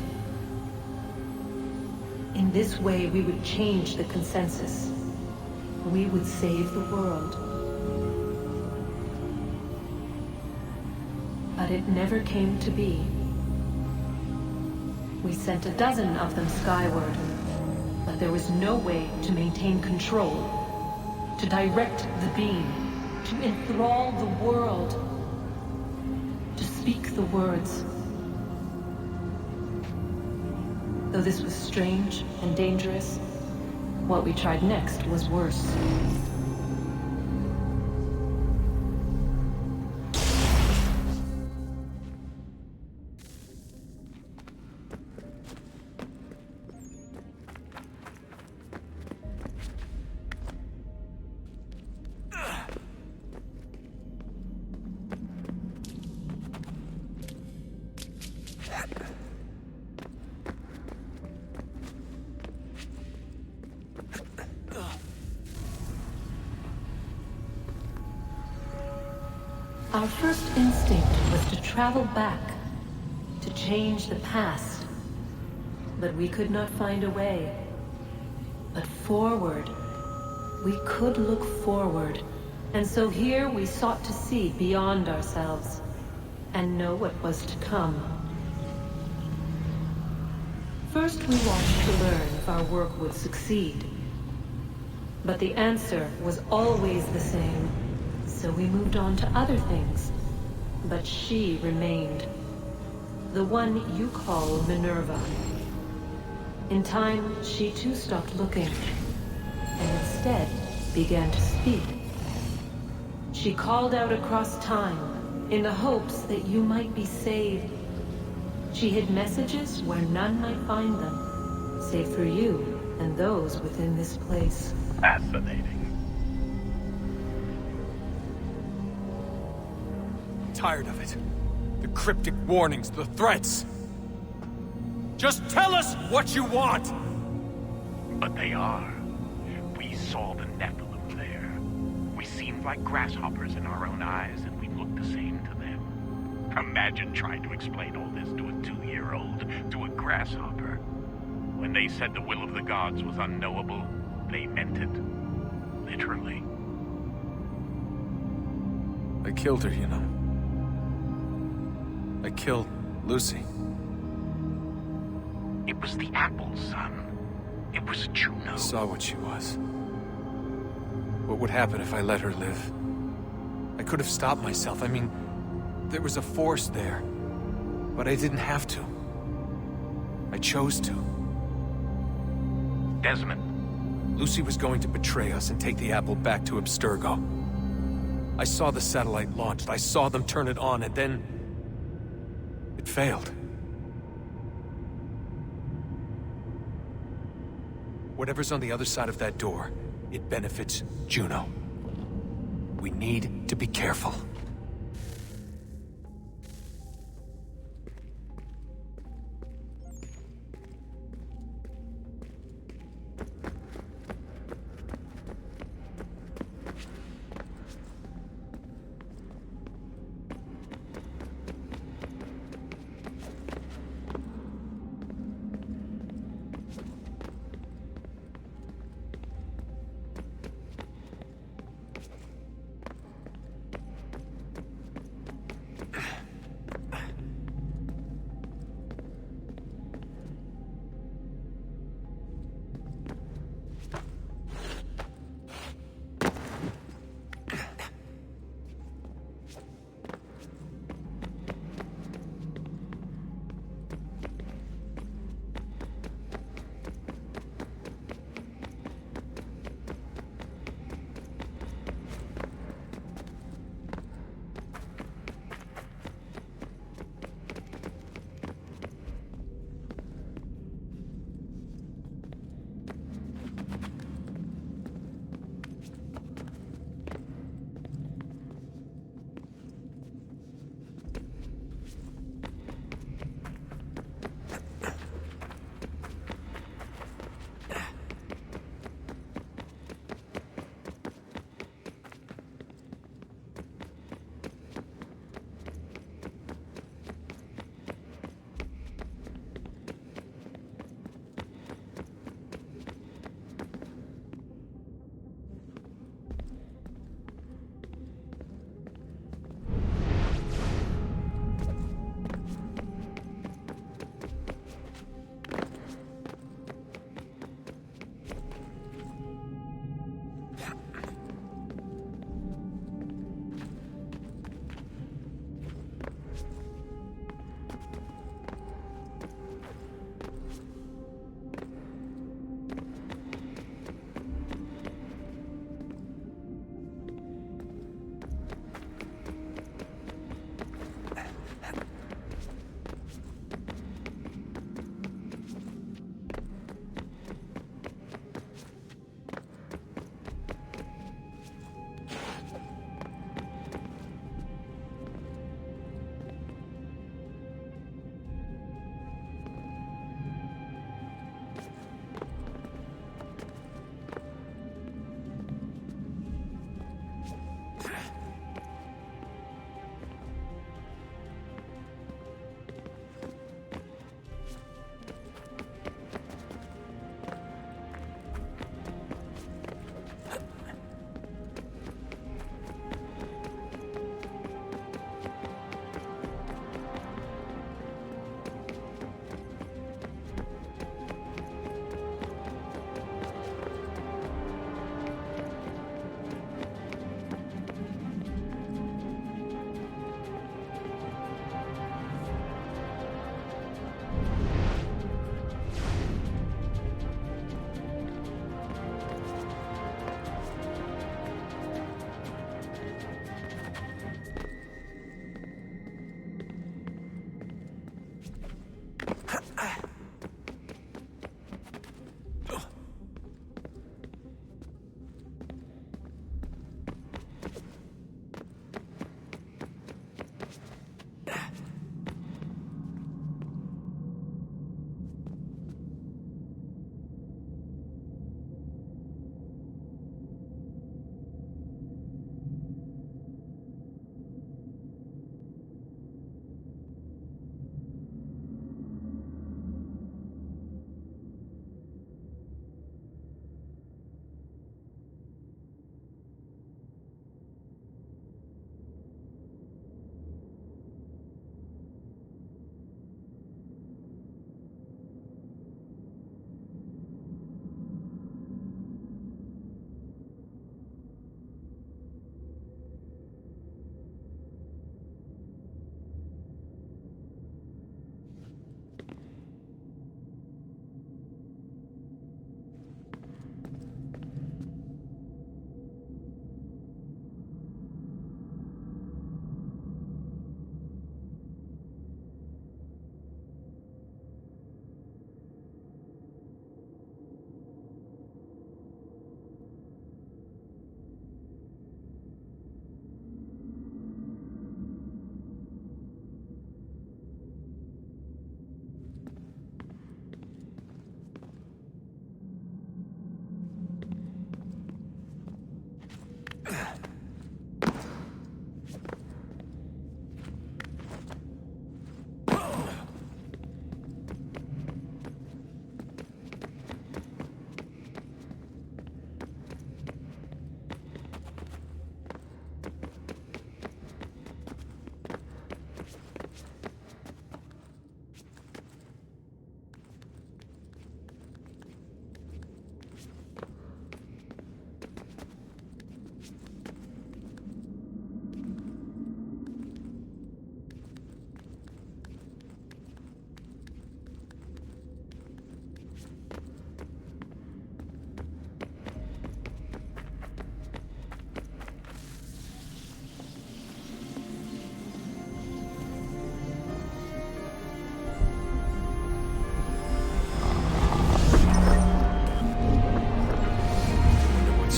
In this way, we would change the consensus. We would save the world. But it never came to be. We sent a dozen of them skyward, but there was no way to maintain control, to direct the beam, to enthrall the world, to speak the words. Though this was strange and dangerous, what we tried next was worse. Our first instinct was to travel back, to change the past. But we could not find a way. But forward, we could look forward. And so here we sought to see beyond ourselves, and know what was to come. First we watched to learn if our work would succeed. But the answer was always the same. So we moved on to other things. But she remained. The one you call Minerva. In time, she too stopped looking, and instead began to speak. She called out across time, in the hopes that you might be saved. She hid messages where none might find them, save for you and those within this place. Fascinating. Tired of it. The cryptic warnings, the threats. Just tell us what you want! But they are. We saw the Nephilim there. We seemed like grasshoppers in our own eyes, and we looked the same to them. Imagine trying to explain all this to a 2-year-old, to a grasshopper. When they said the will of the gods was unknowable, they meant it. Literally. I killed her, you know. I killed Lucy. It was the apple, son. It was Juno. I saw what she was. What would happen if I let her live? I could have stopped myself. I mean, there was a force there. But I didn't have to. I chose to. Desmond. Lucy was going to betray us and take the apple back to Abstergo. I saw the satellite launched. I saw them turn it on, and then... it failed. Whatever's on the other side of that door, it benefits Juno. We need to be careful.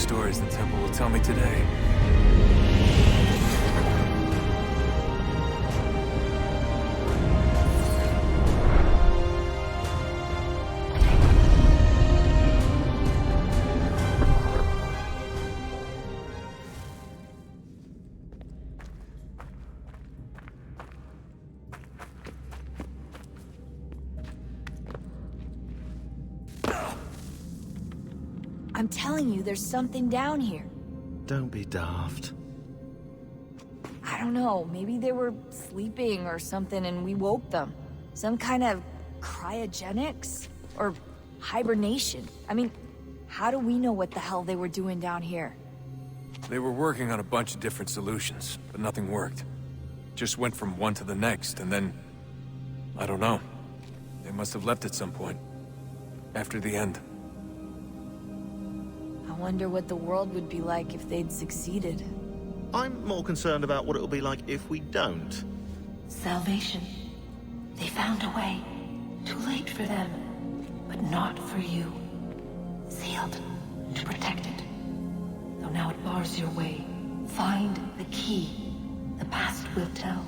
stories the Temple will tell me today. I'm telling you, there's something down here. Don't be daft. I don't know, maybe they were sleeping or something and we woke them. Some kind of cryogenics? Or hibernation. I mean, how do we know what the hell they were doing down here? They were working on a bunch of different solutions, but nothing worked. Just went from one to the next, and then... I don't know. They must have left at some point. After the end. I wonder what the world would be like if they'd succeeded. I'm more concerned about what it'll be like if we don't. Salvation. They found a way. Too late for them. But not for you. Sealed. To protect it. Though now it bars your way. Find the key. The past will tell.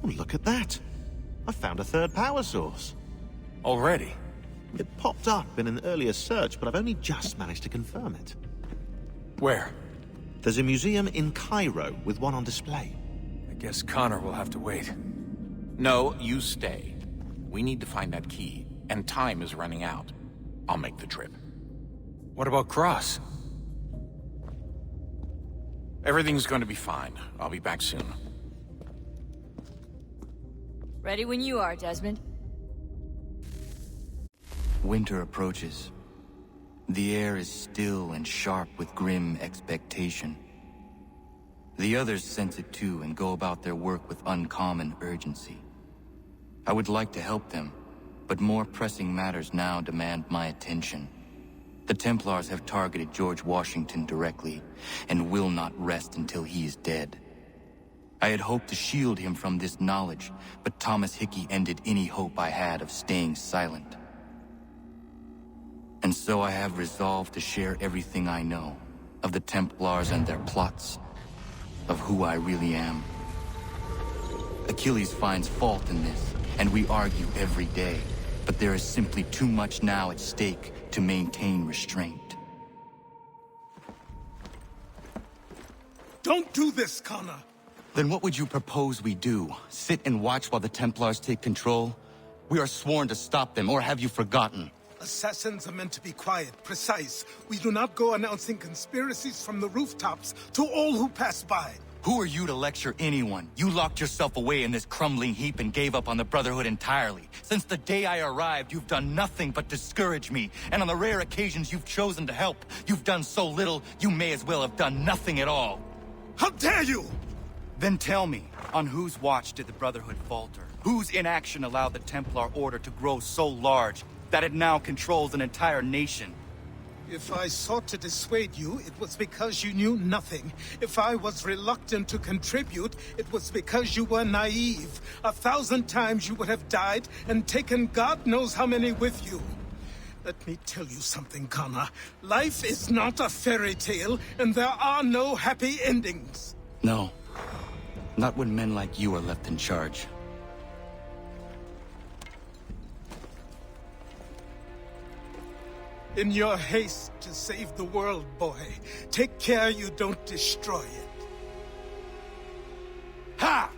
Look at that. I found a third power source. Already? It popped up in an earlier search, but I've only just managed to confirm it. Where? There's a museum in Cairo with one on display. I guess Connor will have to wait. No, you stay. We need to find that key, and time is running out. I'll make the trip. What about Cross? Everything's going to be fine. I'll be back soon. Ready when you are, Desmond. Winter approaches. The air is still and sharp with grim expectation. The others sense it too and go about their work with uncommon urgency. I would like to help them, but more pressing matters now demand my attention. The Templars have targeted George Washington directly, and will not rest until he is dead. I had hoped to shield him from this knowledge, but Thomas Hickey ended any hope I had of staying silent. And so I have resolved to share everything I know, of the Templars and their plots, of who I really am. Achilles finds fault in this, and we argue every day, but there is simply too much now at stake to maintain restraint. Don't do this, Connor! Then what would you propose we do? Sit and watch while the Templars take control? We are sworn to stop them, or have you forgotten? Assassins are meant to be quiet, precise. We do not go announcing conspiracies from the rooftops to all who pass by. Who are you to lecture anyone? You locked yourself away in this crumbling heap and gave up on the Brotherhood entirely. Since the day I arrived, you've done nothing but discourage me. And on the rare occasions you've chosen to help, you've done so little, you may as well have done nothing at all. How dare you! Then tell me, on whose watch did the Brotherhood falter? Whose inaction allowed the Templar Order to grow so large that it now controls an entire nation? If I sought to dissuade you, it was because you knew nothing. If I was reluctant to contribute, it was because you were naive. 1,000 times you would have died and taken God knows how many with you. Let me tell you something, Connor. Life is not a fairy tale, and there are no happy endings. No. Not when men like you are left in charge. In your haste to save the world, boy, take care you don't destroy it. Ha!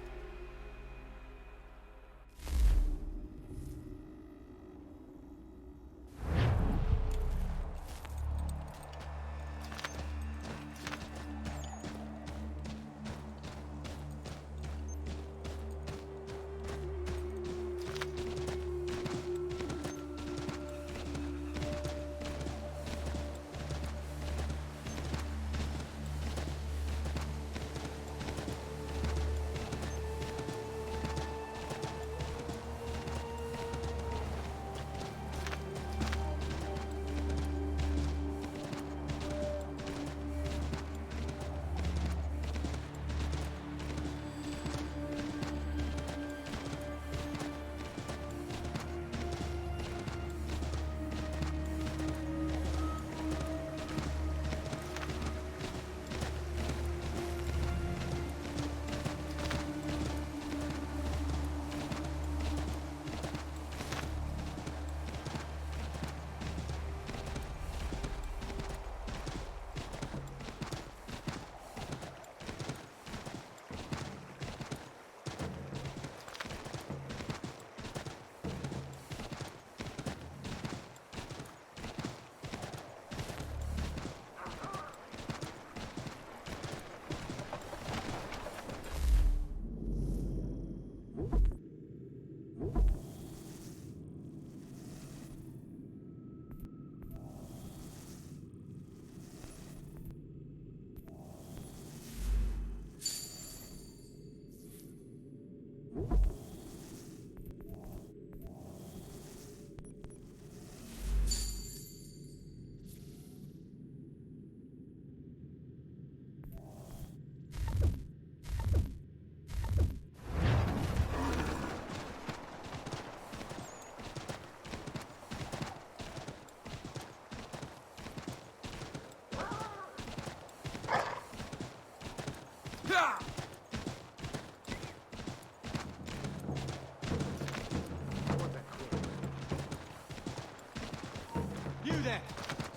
You there!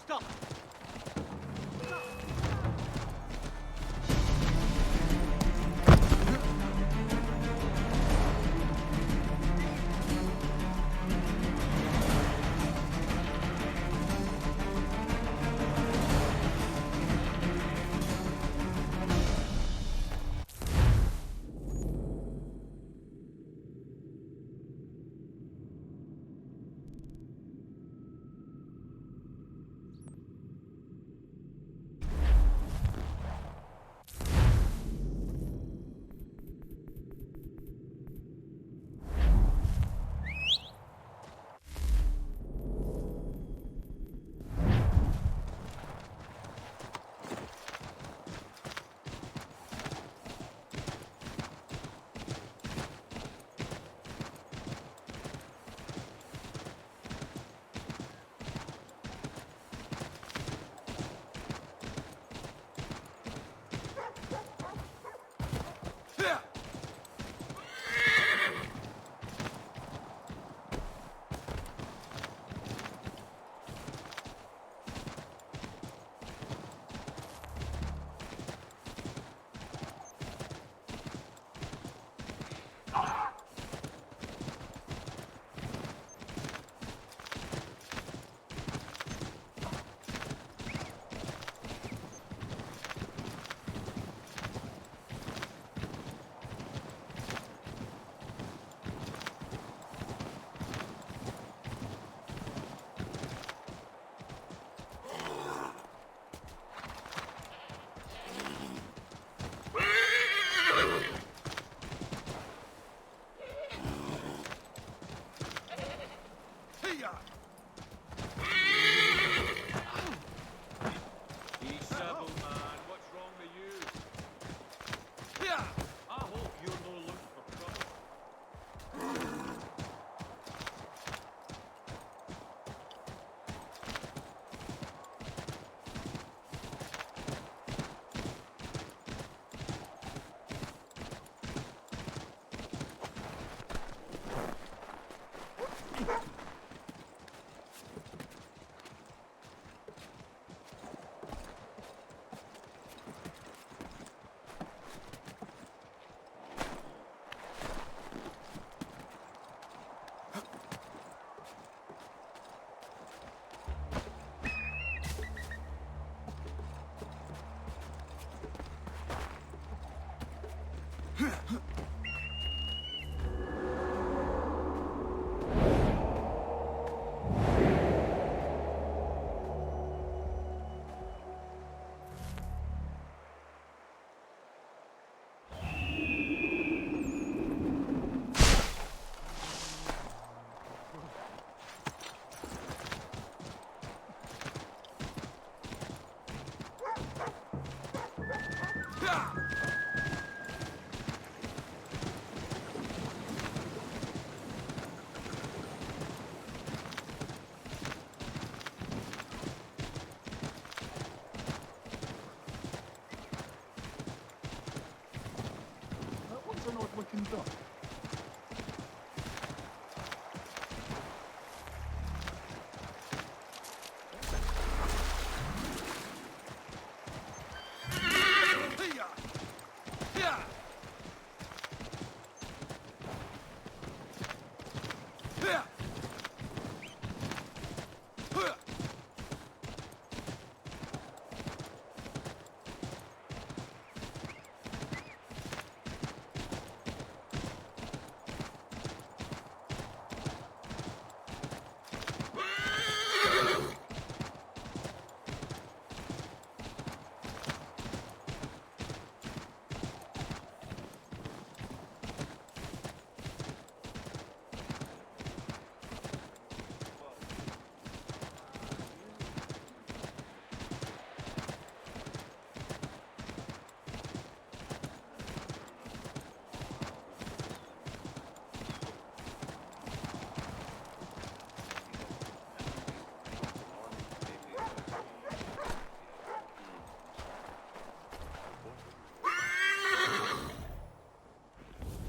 Stop! North-looking duck.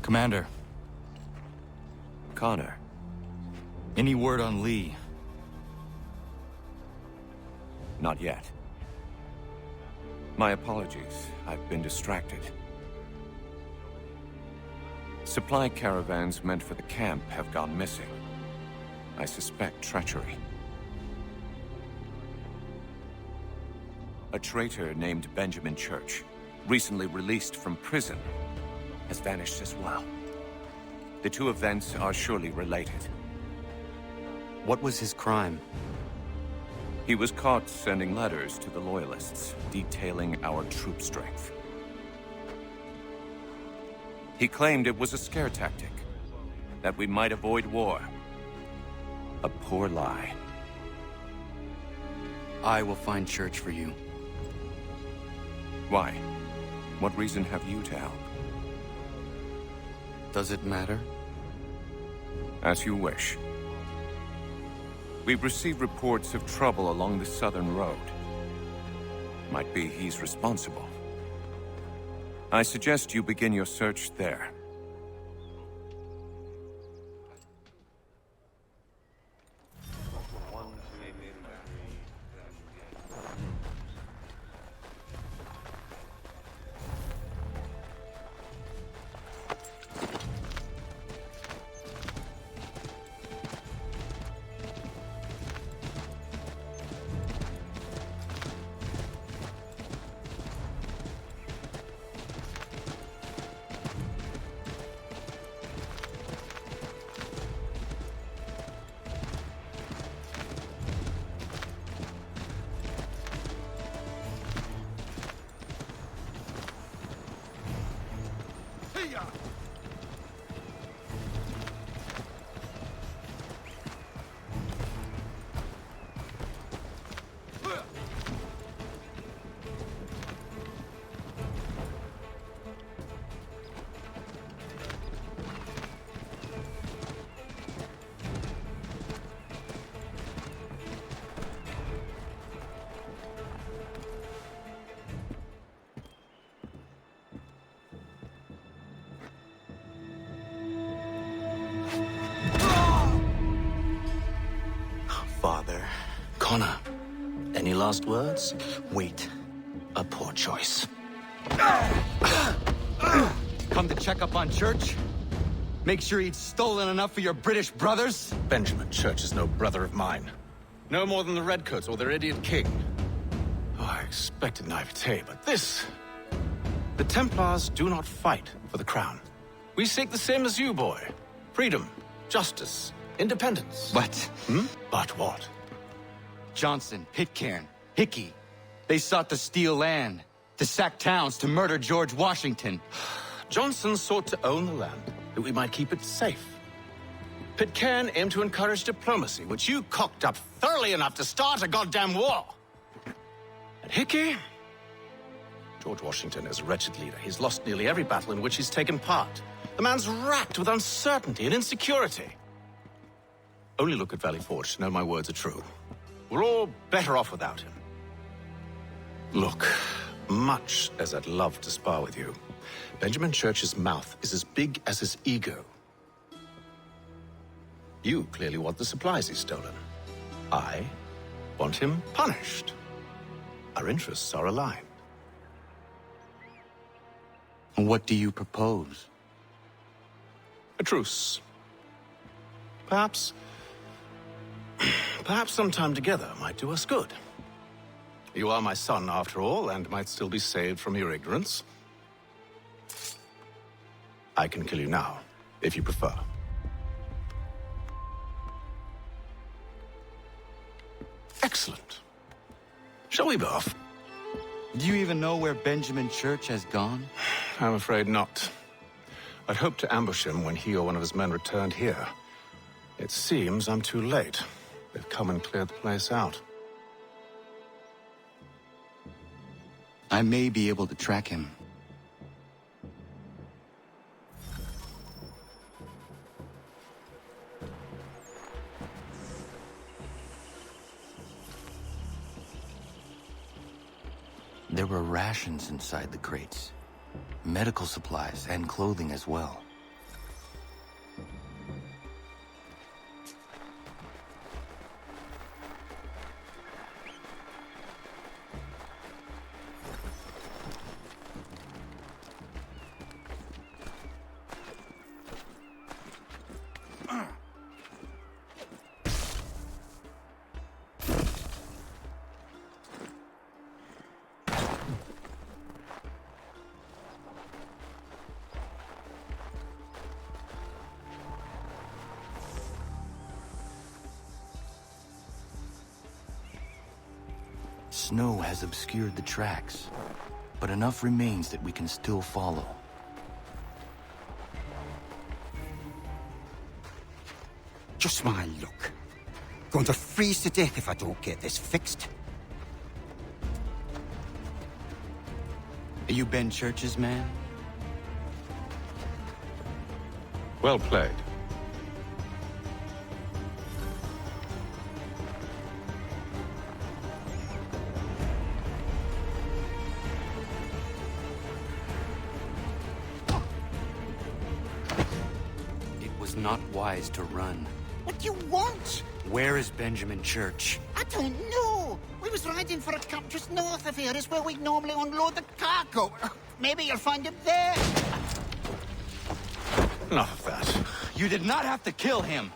Commander. Connor. Any word on Lee? Not yet. My apologies. I've been distracted. Supply caravans meant for the camp have gone missing. I suspect treachery. A traitor named Benjamin Church, recently released from prison, has vanished as well. The two events are surely related. What was his crime? He was caught sending letters to the Loyalists, detailing our troop strength. He claimed it was a scare tactic, that we might avoid war. A poor lie. I will find Church for you. Why? What reason have you to help? Does it matter? As you wish. We've received reports of trouble along the southern road. Might be he's responsible. I suggest you begin your search there. Father. Connor, any last words? Wait. A poor choice. Come to check up on Church? Make sure he'd stolen enough for your British brothers? Benjamin Church is no brother of mine. No more than the Redcoats or their idiot king. Oh, I expected naivete, but this... The Templars do not fight for the crown. We seek the same as you, boy. Freedom, justice, independence. But... But what? Johnson, Pitcairn, Hickey. They sought to steal land, to sack towns, to murder George Washington. Johnson sought to own the land, that we might keep it safe. Pitcairn aimed to encourage diplomacy, which you cocked up thoroughly enough to start a goddamn war. And Hickey? George Washington is a wretched leader. He's lost nearly every battle in which he's taken part. The man's racked with uncertainty and insecurity. Only look at Valley Forge to know my words are true. We're all better off without him. Look, much as I'd love to spar with you, Benjamin Church's mouth is as big as his ego. You clearly want the supplies he's stolen. I want him punished. Our interests are aligned. What do you propose? A truce. Perhaps some time together might do us good. You are my son, after all, and might still be saved from your ignorance. I can kill you now, if you prefer. Excellent. Shall we be off? Do you even know where Benjamin Church has gone? I'm afraid not. I'd hoped to ambush him when he or one of his men returned here. It seems I'm too late. They've come and cleared the place out. I may be able to track him. There were rations inside the crates. Medical supplies and clothing as well. Snow has obscured the tracks, but enough remains that we can still follow. Just my luck. Going to freeze to death if I don't get this fixed. Are you Ben Church's man? Well played. It was not wise to run. What do you want? Where is Benjamin Church? I don't know. We was riding for a camp just north of here. Is where we normally unload the cargo. Maybe you'll find him there. Enough of that. You did not have to kill him.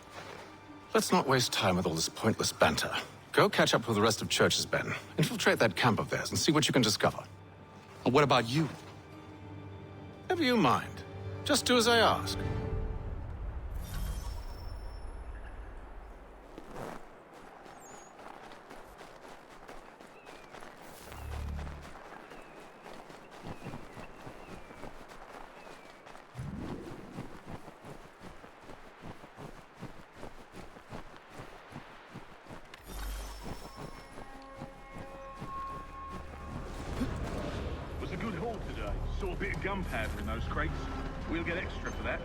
Let's not waste time with all this pointless banter. Go catch up with the rest of Church's men. Infiltrate that camp of theirs and see what you can discover. And what about you? Never you mind. Just do as I ask. Was a good haul today. Saw a bit of gunpowder in those crates. We'll get extra for that.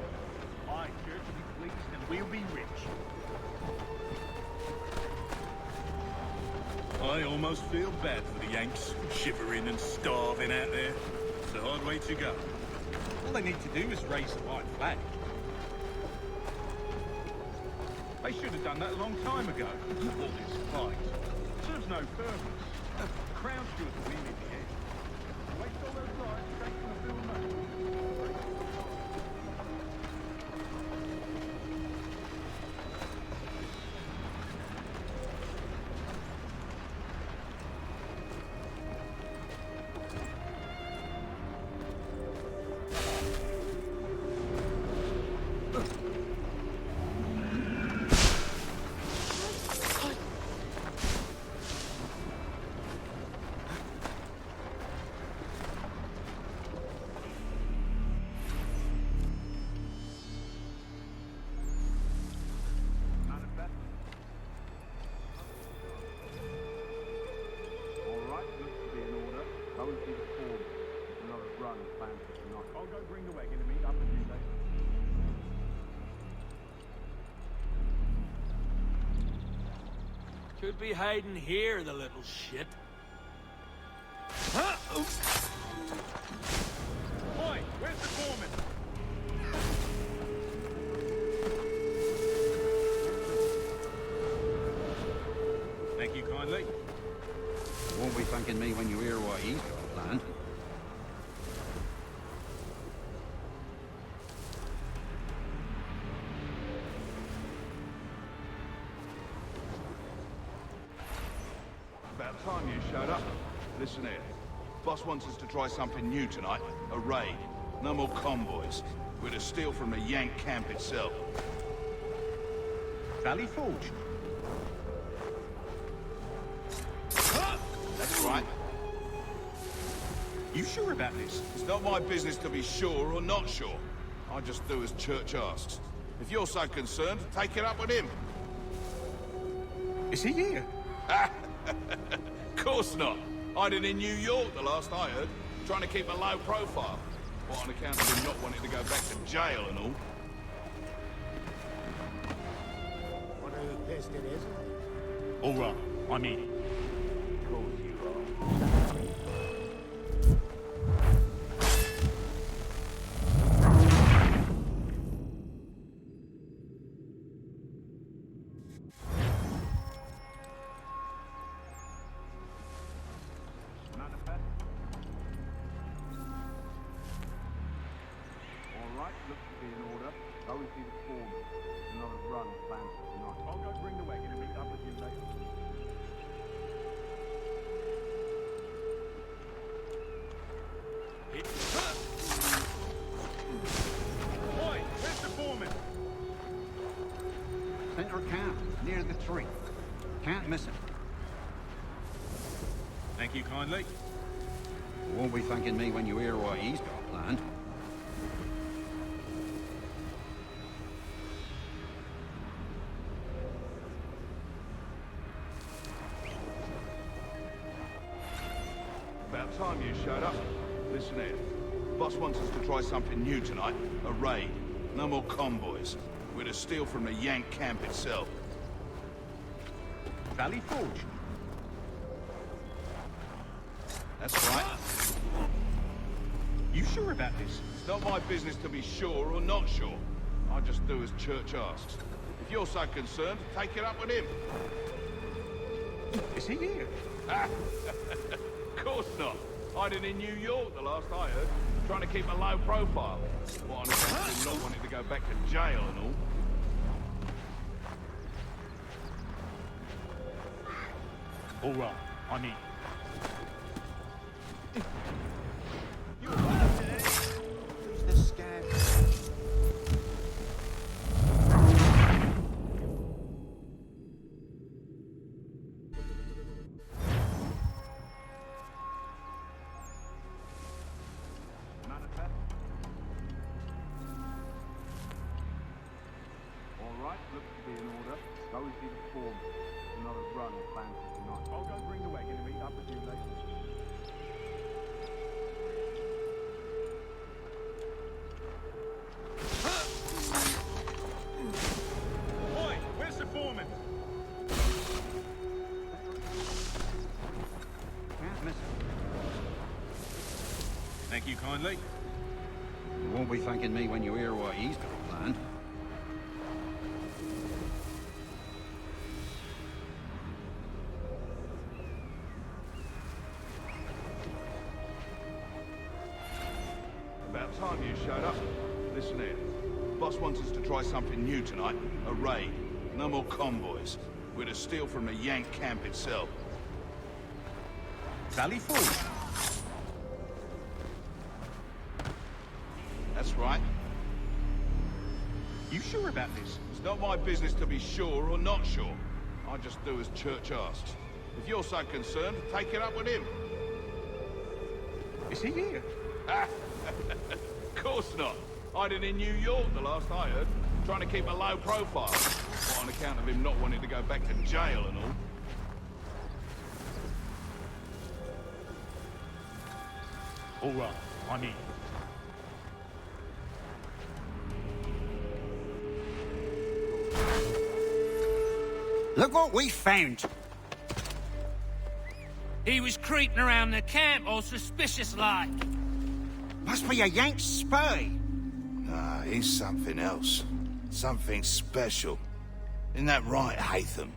Aye, Church will be pleased and we'll be rich. I almost feel bad for the Yanks, shivering and starving out there. It's a hard way to go. All they need to do is raise the white flag. They should have done that a long time ago. All this fight serves no purpose. The Crown should win in the end. Waste all those lives taking the field money. I'll go bring the wagon and meet up with you later. Could be hiding here, the little shit. Oi, where's the foreman? Thank you kindly. Won't be thanking me when you hear what he's got planned. About time you showed up. Listen here. Boss wants us to try something new tonight. A raid. No more convoys. We're to steal from the Yank camp itself. Valley Forge? That's right. You sure about this? It's not my business to be sure or not sure. I just do as Church asks. If you're so concerned, take it up with him. Is he here? Course not. Hiding in New York, the last I heard. Trying to keep a low profile. What, on account of him not wanting to go back to jail and all? Wonder who pissed it is? All right, I'm in. Center camp, near the tree. Can't miss it. kindly. You won't be thanking me when you hear what he's got planned. About time you showed up. Listen here. Boss wants us to try something new tonight. A raid. No more convoys. We're to steal from the Yank camp itself. Valley Forge? That's right. You sure about this? It's not my business to be sure or not sure. I just do as Church asks. If you're so concerned, take it up with him. Is he here? Of course not. Hiding in New York, the last I heard. Trying to keep a low profile. What on account of him not wanting to go back to jail and all. All right, I need Who's the scab? All right, looks to be in order. Those be the form. Another run planned for tonight. I'll go bring the wagon and meet up with you later. Oi, where's the foreman? Can't miss it. Thank you kindly. You won't be thanking me when you hear what he's got planned. About time you showed up. Listen here. Boss wants us to try something new tonight. A raid. No more convoys. We're to steal from the Yank camp itself. Valley Forge? That's right. You sure about this? It's not my business to be sure or not sure. I just do as Church asks. If you're so concerned, take it up with him. Is he here? Of course not. Hiding in New York, the last I heard. Trying to keep a low profile. What on account of him not wanting to go back to jail and all. All right, I need Look what we found. He was creeping around the camp all suspicious-like. Must be a Yank spy. Nah, he's something else. Something special. Isn't that right, Hatham?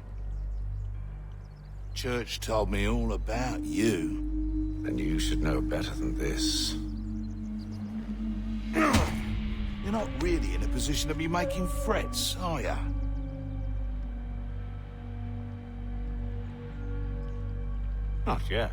Church told me all about you. And you should know better than this. You're not really in a position to be making threats, are ya? Not yet.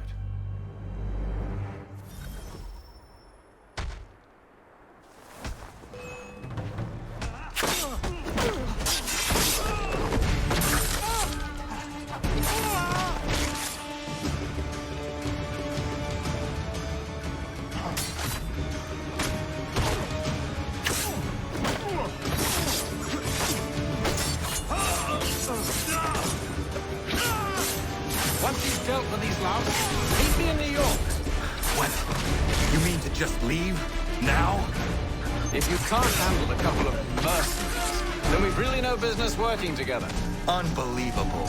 Once he's dealt with these louts, meet me in New York. What? You mean to just leave? Now? If you can't handle a couple of mercenaries, then we've really no business working together. Unbelievable.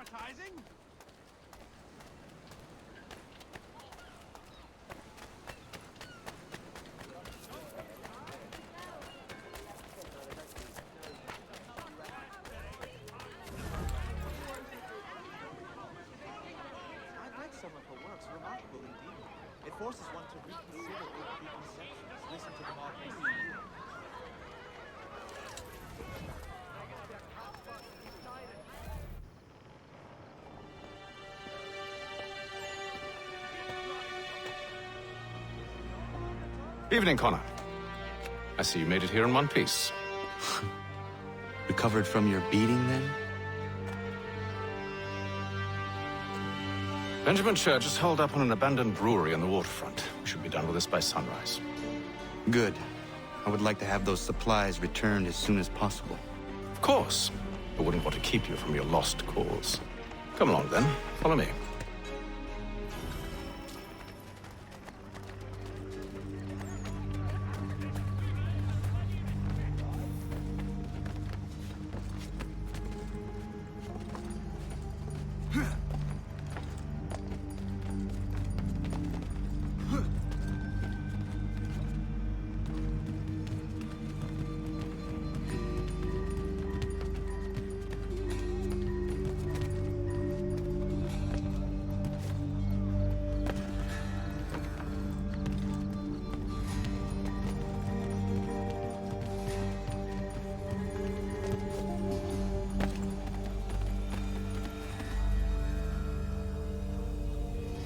advertising? I read some of her works, remarkable indeed. It forces one to reconsider old preconceptions, listen to the market. Evening, Connor. I see you made it here in one piece. Recovered from your beating, then? Benjamin Church is holed up on an abandoned brewery on the waterfront. We should be done with this by sunrise. Good. I would like to have those supplies returned as soon as possible. Of course. I wouldn't want to keep you from your lost cause. Come along, then. Follow me.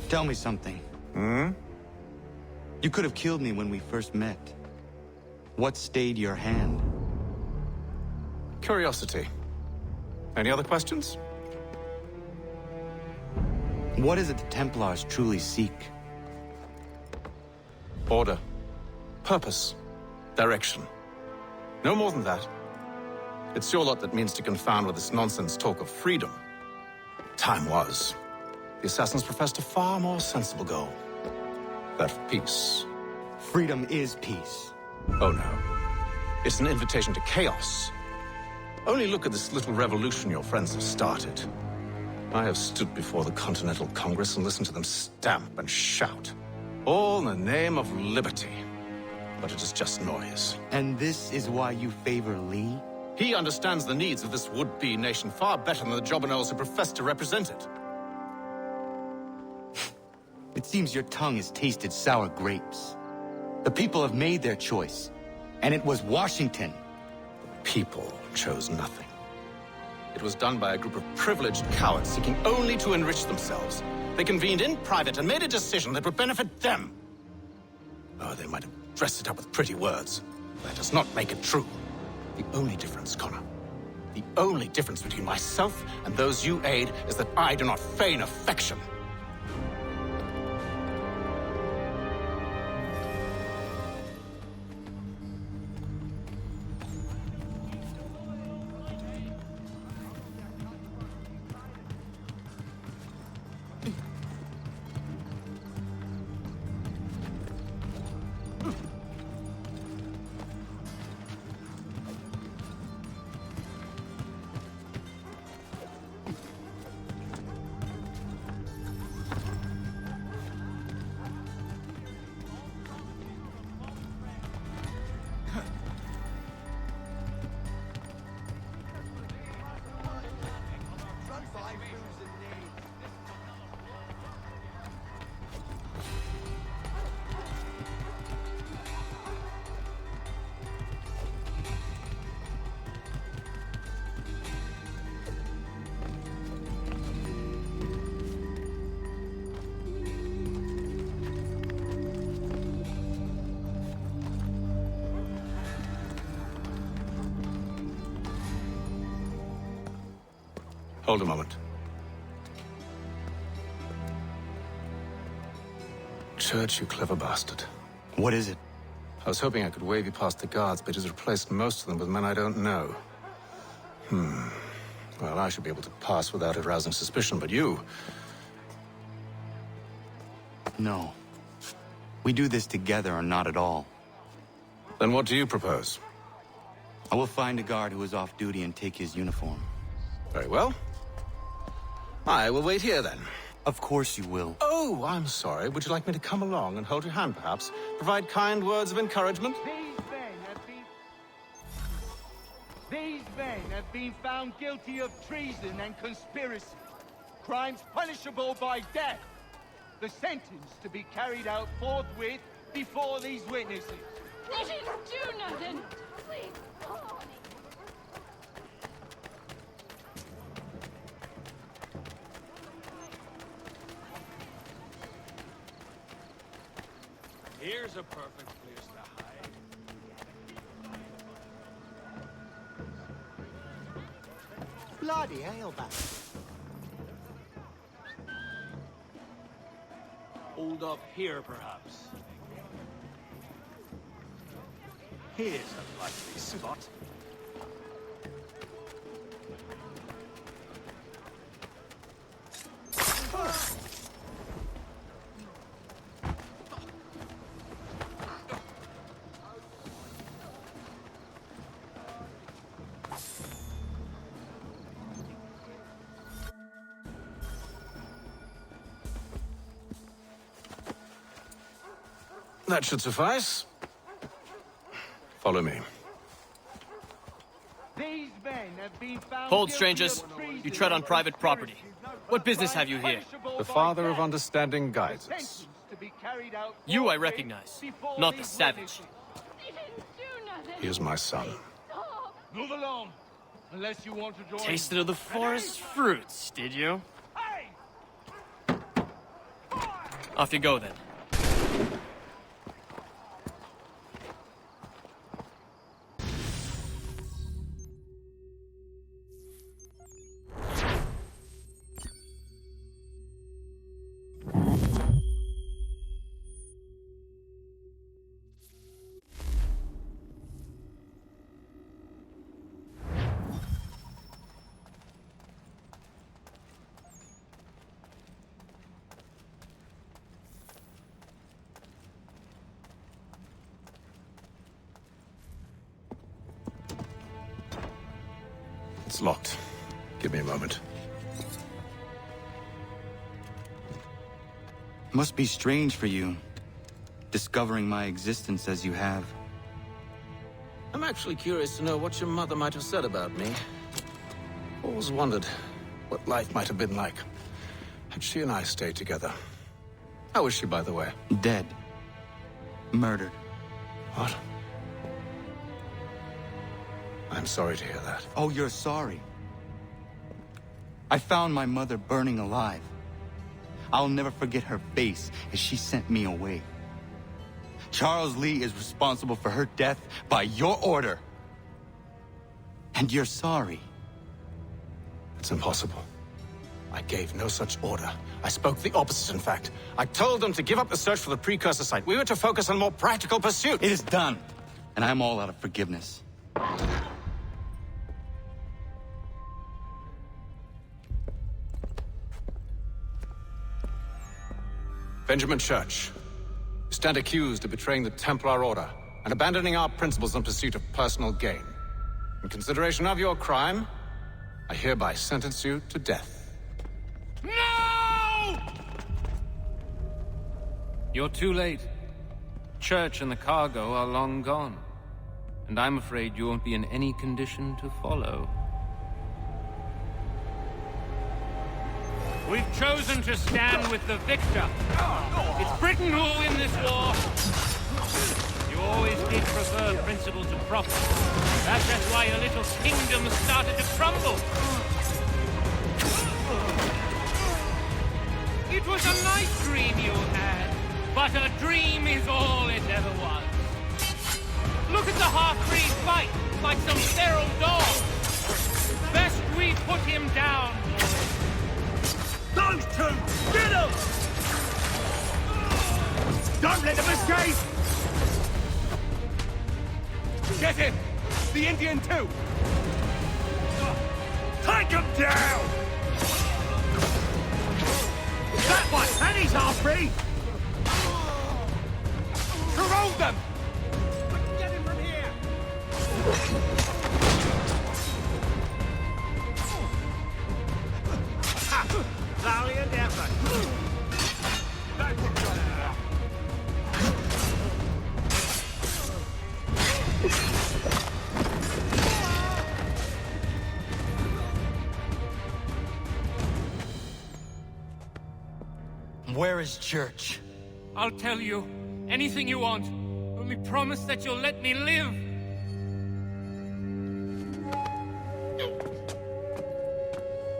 Tell me something. You could have killed me when we first met. What stayed your hand? Curiosity. Any other questions? What is it the Templars truly seek? Order. Purpose. Direction. No more than that. It's your lot that means to confound with this nonsense talk of freedom. Time was. The assassins professed a far more sensible goal. That of peace. Freedom is peace. Oh no. It's an invitation to chaos. Only look at this little revolution your friends have started. I have stood before the Continental Congress and listened to them stamp and shout. All in the name of liberty. But it is just noise. And this is why you favor Lee? He understands the needs of this would-be nation far better than the jobberknolls who profess to represent it. It seems your tongue has tasted sour grapes. The people have made their choice, and it was Washington. The people chose nothing. It was done by a group of privileged cowards seeking only to enrich themselves. They convened in private and made a decision that would benefit them. Oh, they might have dressed it up with pretty words. That does not make it true. The only difference, Connor, the only difference between myself and those you aid is that I do not feign affection. Hold a moment. Church, you clever bastard. What is it? I was hoping I could wave you past the guards, but he's replaced most of them with men I don't know. Well, I should be able to pass without arousing suspicion, but you... No. We do this together or not at all. Then what do you propose? I will find a guard who is off duty and take his uniform. Very well. I will wait here, then. Of course you will. Oh, I'm sorry. Would you like me to come along and hold your hand, perhaps? Provide kind words of encouragement? These men have been found guilty of treason and conspiracy. Crimes punishable by death. The sentence to be carried out forthwith before these witnesses. They didn't do nothing. Please. Oh. Here's a perfect place to hide. Bloody hell, back. Hold up here, perhaps. Here's a likely spot. That should suffice. Follow me. These men have been found Hold, guilty strangers. of treason You tread on and private property. What business have you here? The Father of Understanding guides us. to be carried out You I recognize, not the savage. He is my son. Move along, unless you want to join. Tasted of the forest fruits, did you? Off you go, then. It's locked. Give me a moment. Must be strange for you, discovering my existence as you have. I'm actually curious to know what your mother might have said about me. Always wondered what life might have been like had she and I stayed together. How is she, by the way? Dead. Murdered. What? I'm sorry to hear that. Oh, you're sorry. I found my mother burning alive. I'll never forget her face as she sent me away. Charles Lee is responsible for her death by your order. And you're sorry. It's impossible. I gave no such order. I spoke the opposite, in fact. I told them to give up the search for the precursor site. We were to focus on more practical pursuits. It is done. And I'm all out of forgiveness. Benjamin Church, you stand accused of betraying the Templar Order and abandoning our principles in pursuit of personal gain. In consideration of your crime, I hereby sentence you to death. No! You're too late. Church and the cargo are long gone. And I'm afraid you won't be in any condition to follow. We've chosen to stand with the victor. It's Britain who will win this war. You always did prefer principle to profit. That's just why your little kingdom started to crumble. It was a nice dream you had, but a dream is all it ever was. Look at the half-breed fight like some feral dog. Best we put him down. Those two! Get them! Don't let them escape! Get him! The Indian too! Take him down! That one! And he's half-breed! Corrode them! Get him from here! valiant effort. Where is Church? I'll tell you. Anything you want. Only promise that you'll let me live.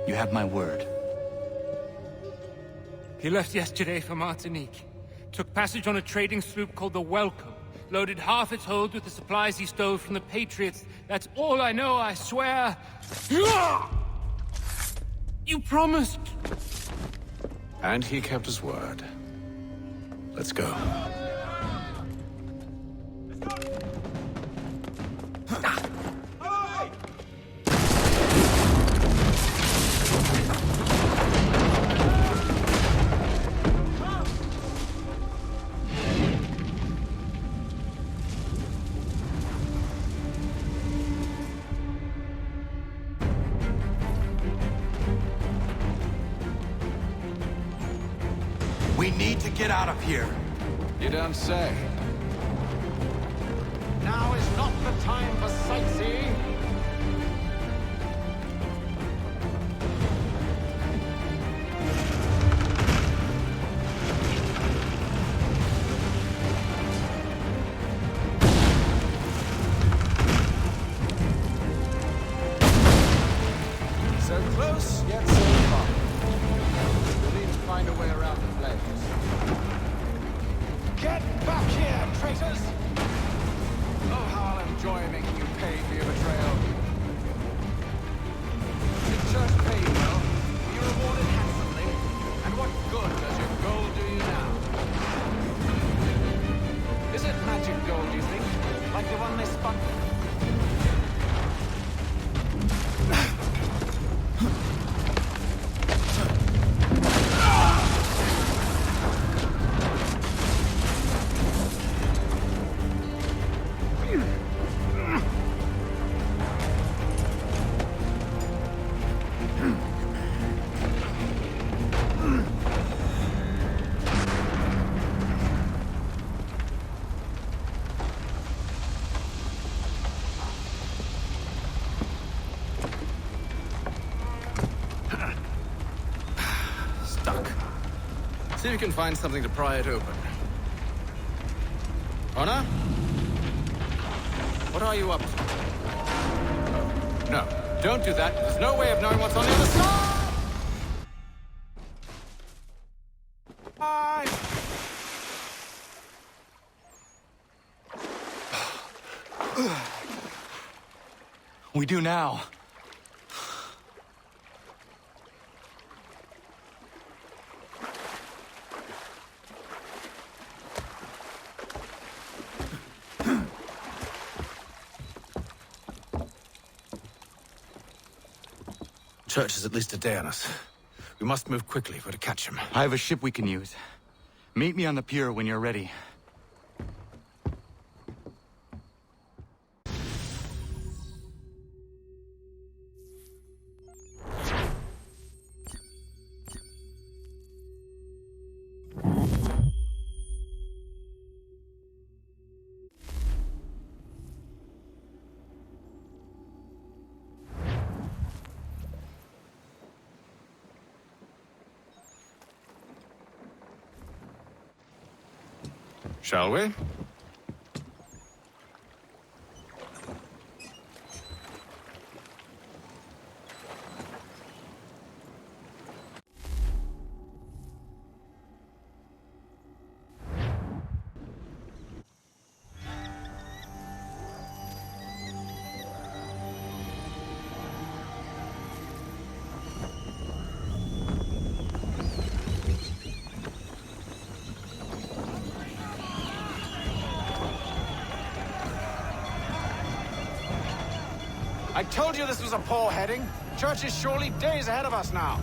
You have my word. He left yesterday for Martinique. Took passage on a trading sloop called the Welcome. Loaded half its hold with the supplies he stole from the Patriots. That's all I know, I swear. You promised. And he kept his word. Let's go. We need to get out of here. You don't say. Now is not the time for sightseeing. So close, yet so far. We'll need to find a way around the flames. Get back here, traitors! Oh, how I'll enjoy making you pay for your betrayal. Did Church pay you well? Were you rewarded handsomely? And what good does your gold do you now? Is it magic gold, you think? Like the one they spun? See if you can find something to pry it open. Honor? What are you up to? Oh, no, don't do that. There's no way of knowing what's on the other side! We do now. Church is at least a day on us. We must move quickly if we're to catch him. I have a ship we can use. Meet me on the pier when you're ready. Shall we? I told you this was a poor heading. Church is surely days ahead of us now.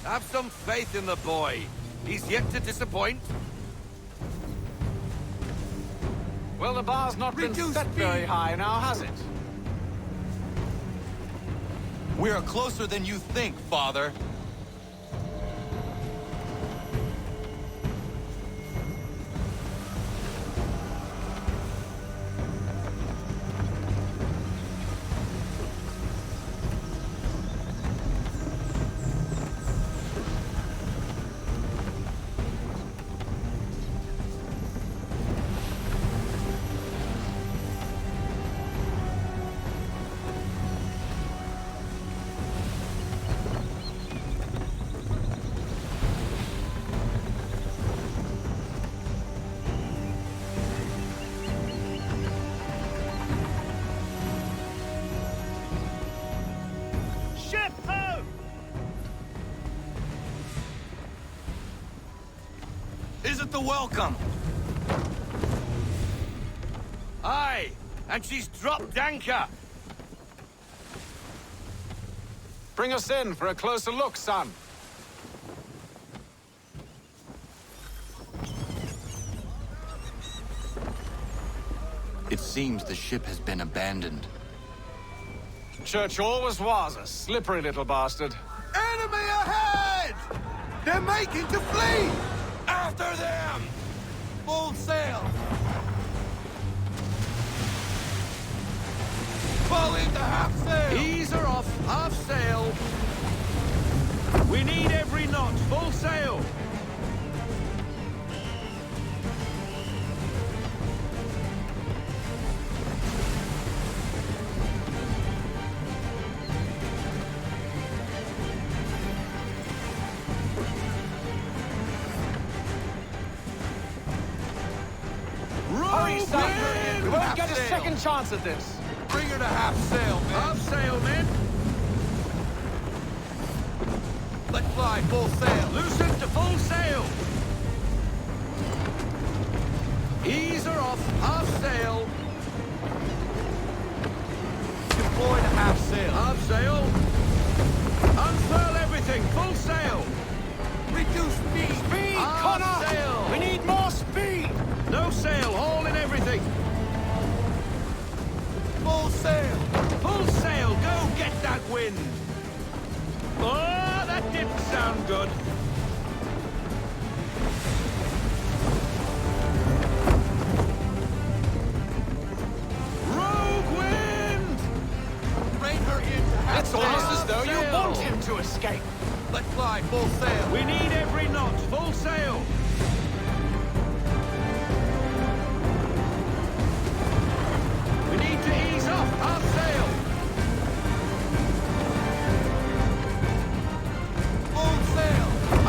Have some faith in the boy. He's yet to disappoint. Well, the bar's not been set very high now, has it? We are closer than you think, Father. Is it the Welcome? Aye, and she's dropped anchor. Bring us in for a closer look, son. It seems the ship has been abandoned. Church always was a slippery little bastard. Enemy ahead! They're making to flee! After them! Full sail! Fall into half sail! Ease her off, half sail. We need every knot, full sail. Hurry, son! We won't get a second chance at this. Bring her to half sail, men. Half sail, men. Let fly, full sail. Loosen to full sail. Ease her off, half sail. Deploy to half sail. Half sail. Unfurl everything, full sail. Reduce speed. Speed, Half Connor! sail. We need more speed! No sail, haul in everything. Full sail. Full sail, go get that wind. Oh, that didn't sound good. Rogue wind! Rein her into half It's sail. almost as though you Sail. want him to escape. Let fly, full sail. We need every knot, full sail. We need to ease off, half sail. Full sail.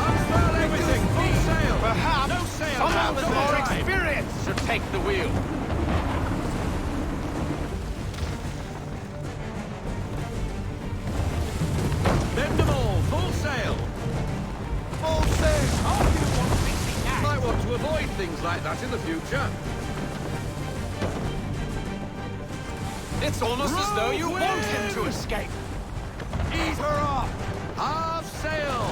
Unfurl everything, full sail. Perhaps No sail, someone down with the more drive. experience should take the wheel. Bend them all, full sail. Full sail. Might want to avoid things like that in the future. It's almost as though you Rogue want him wind! to escape. Ease her off. Half sail.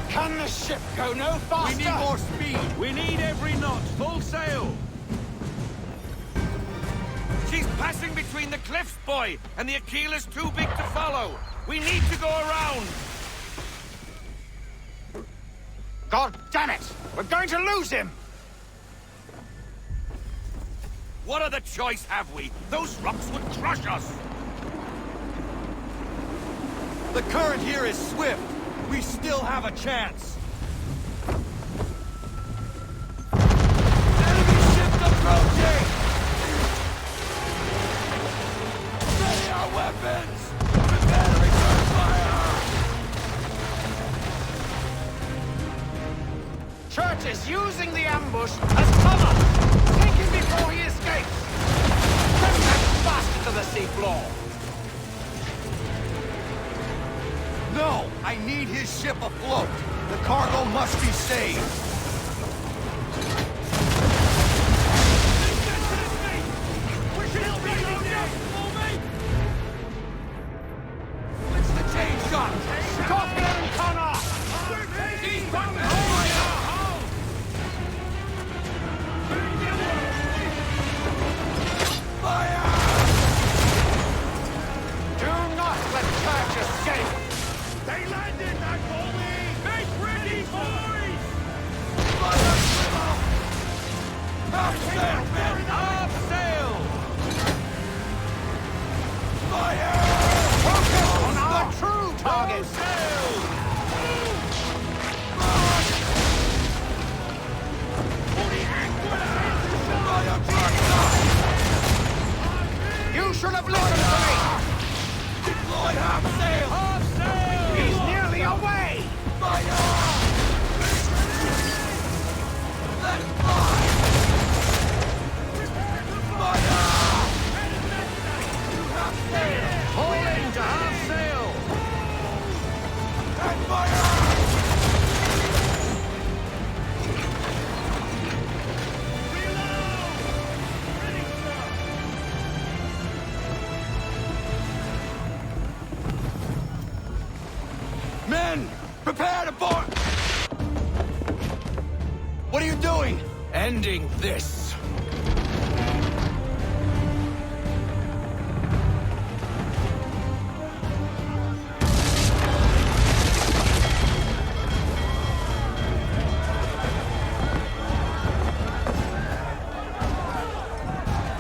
Can the ship go no faster? We need more speed. We need every knot, full sail. She's passing between the cliffs, boy, and the Aquila's too big to follow. We need to go around. God damn it! We're going to lose him! What other choice have we? Those rocks would crush us. The current here is swift. We still have a chance. Enemy ship approaching! Ready our weapons! Prepare to return fire! Church is using the ambush as cover! Take him before he escapes! Send that bastard to the seafloor! No! I need his ship afloat! The cargo must be saved! What's the chain shot? Stop him, Connor! He's coming! Fire! Do not let Church escape! Men, prepare to board! What are you doing? Ending this.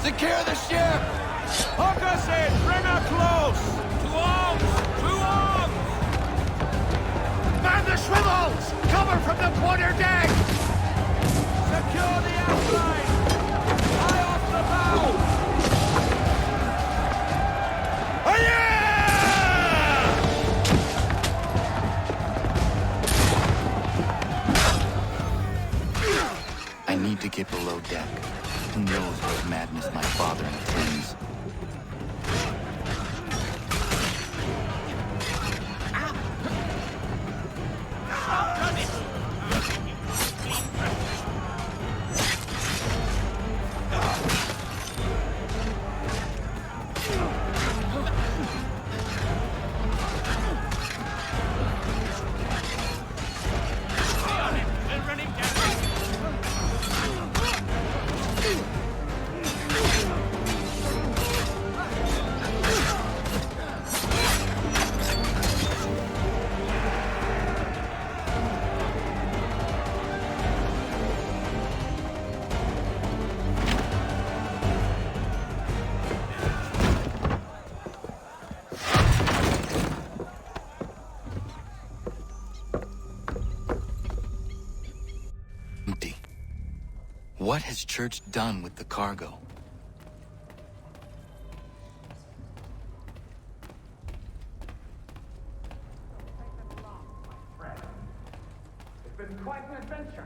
Secure the ship! Hook us in! Bring her close! To arms! To arms! Man the swivels! Cover from the quarter deck! Secure the outline! High off the bow! I need to get below deck. Who knows what madness my father intends? Empty. What has Church done with the cargo? It's been quite an adventure.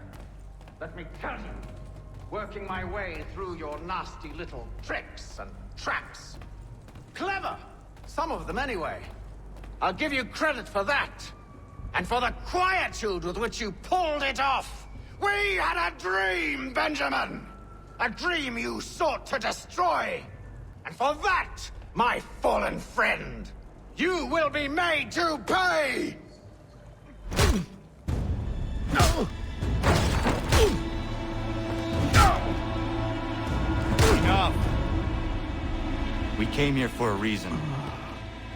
Let me tell you. Working my way through your nasty little tricks and traps. Clever! Some of them anyway. I'll give you credit for that. And for the quietude with which you pulled it off. We had a dream, Benjamin! A dream you sought to destroy. And for that, my fallen friend, you will be made to pay! Enough! We came here for a reason.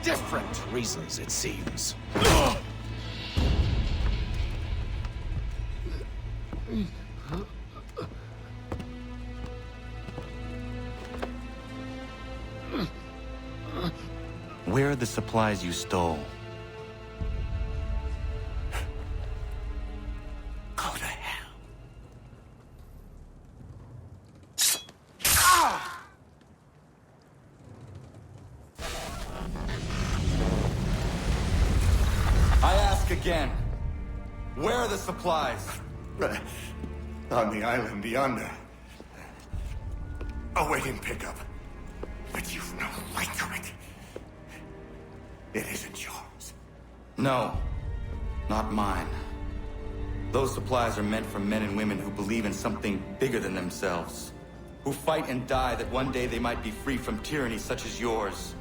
Different reasons, it seems. Where are the supplies you stole? Go to hell. I ask again. Where are the supplies? On the island yonder. Awaiting pickup. But you've no right to it. It isn't yours. No, not mine. Those supplies are meant for men and women who believe in something bigger than themselves. Who fight and die that one day they might be free from tyranny such as yours.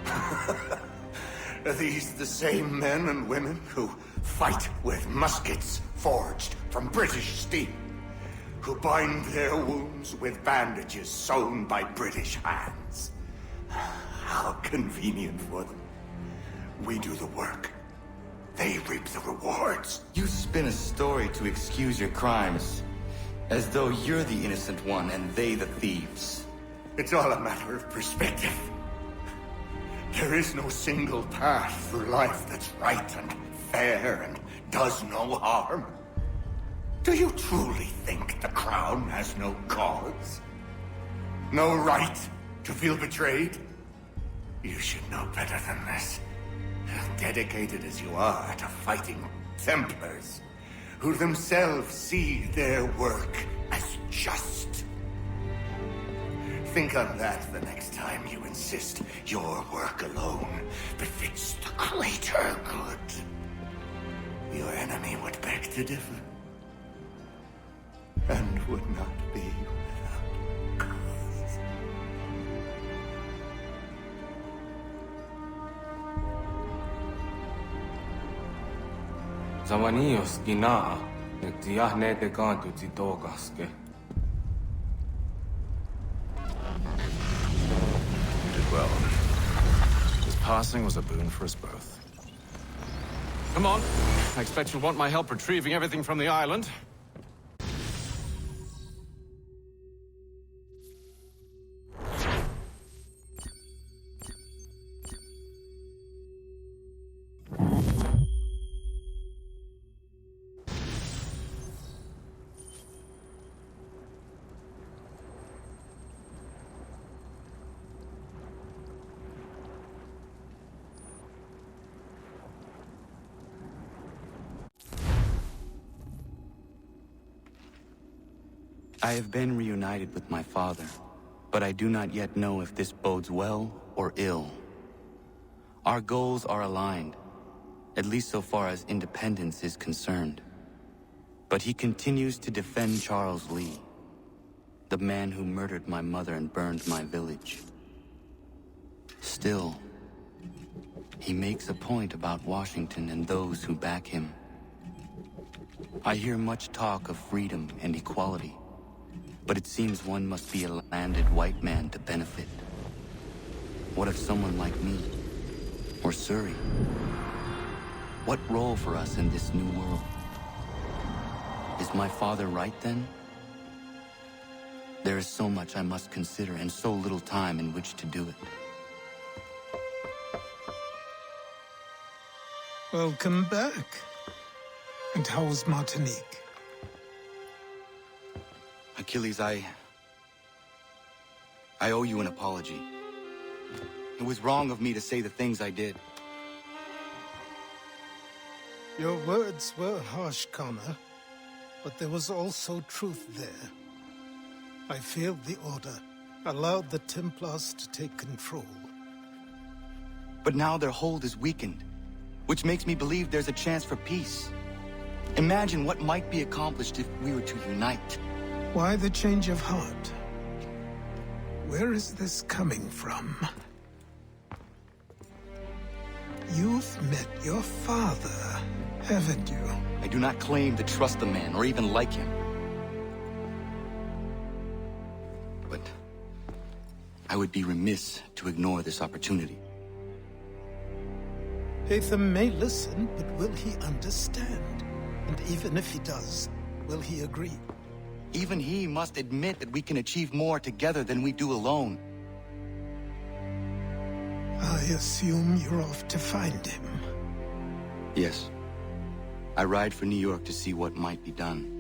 Are these the same men and women who fight with muskets forged from British steel? Who bind their wounds with bandages sewn by British hands? How convenient for them. We do the work. They reap the rewards. You spin a story to excuse your crimes. As though you're the innocent one and they the thieves. It's all a matter of perspective. There is no single path through life that's right and fair and does no harm. Do you truly think the Crown has no cause? No right to feel betrayed? You should know better than this. Dedicated as you are to fighting Templars, who themselves see their work as just. Think on that the next time you insist your work alone befits the greater good. respected ever, and would not be without cause. Zamanios gina, netiahne te kantu titogaske. You did well. His passing was a boon for us both. Come on. I expect you'll want my help retrieving everything from the island. I have been reunited with my father, but I do not yet know if this bodes well or ill. Our goals are aligned, at least so far as independence is concerned. But he continues to defend Charles Lee, the man who murdered my mother and burned my village. Still, he makes a point about Washington and those who back him. I hear much talk of freedom and equality, but it seems one must be a landed white man to benefit. What if someone like me, or Surrey? What role for us in this new world? Is my father right then? There is so much I must consider and so little time in which to do it. Welcome back. And how's Martinique? Achilles, I owe you an apology. It was wrong of me to say the things I did. Your words were harsh, Connor, but there was also truth there. I failed the Order, allowed the Templars to take control. But now their hold is weakened, which makes me believe there's a chance for peace. Imagine what might be accomplished if we were to unite. Why the change of heart? Where is this coming from? You've met your father, haven't you? I do not claim to trust the man or even like him. But I would be remiss to ignore this opportunity. Hatham may listen, but will he understand? And even if he does, will he agree? Even he must admit that we can achieve more together than we do alone. I assume you're off to find him. Yes. I ride for New York to see what might be done.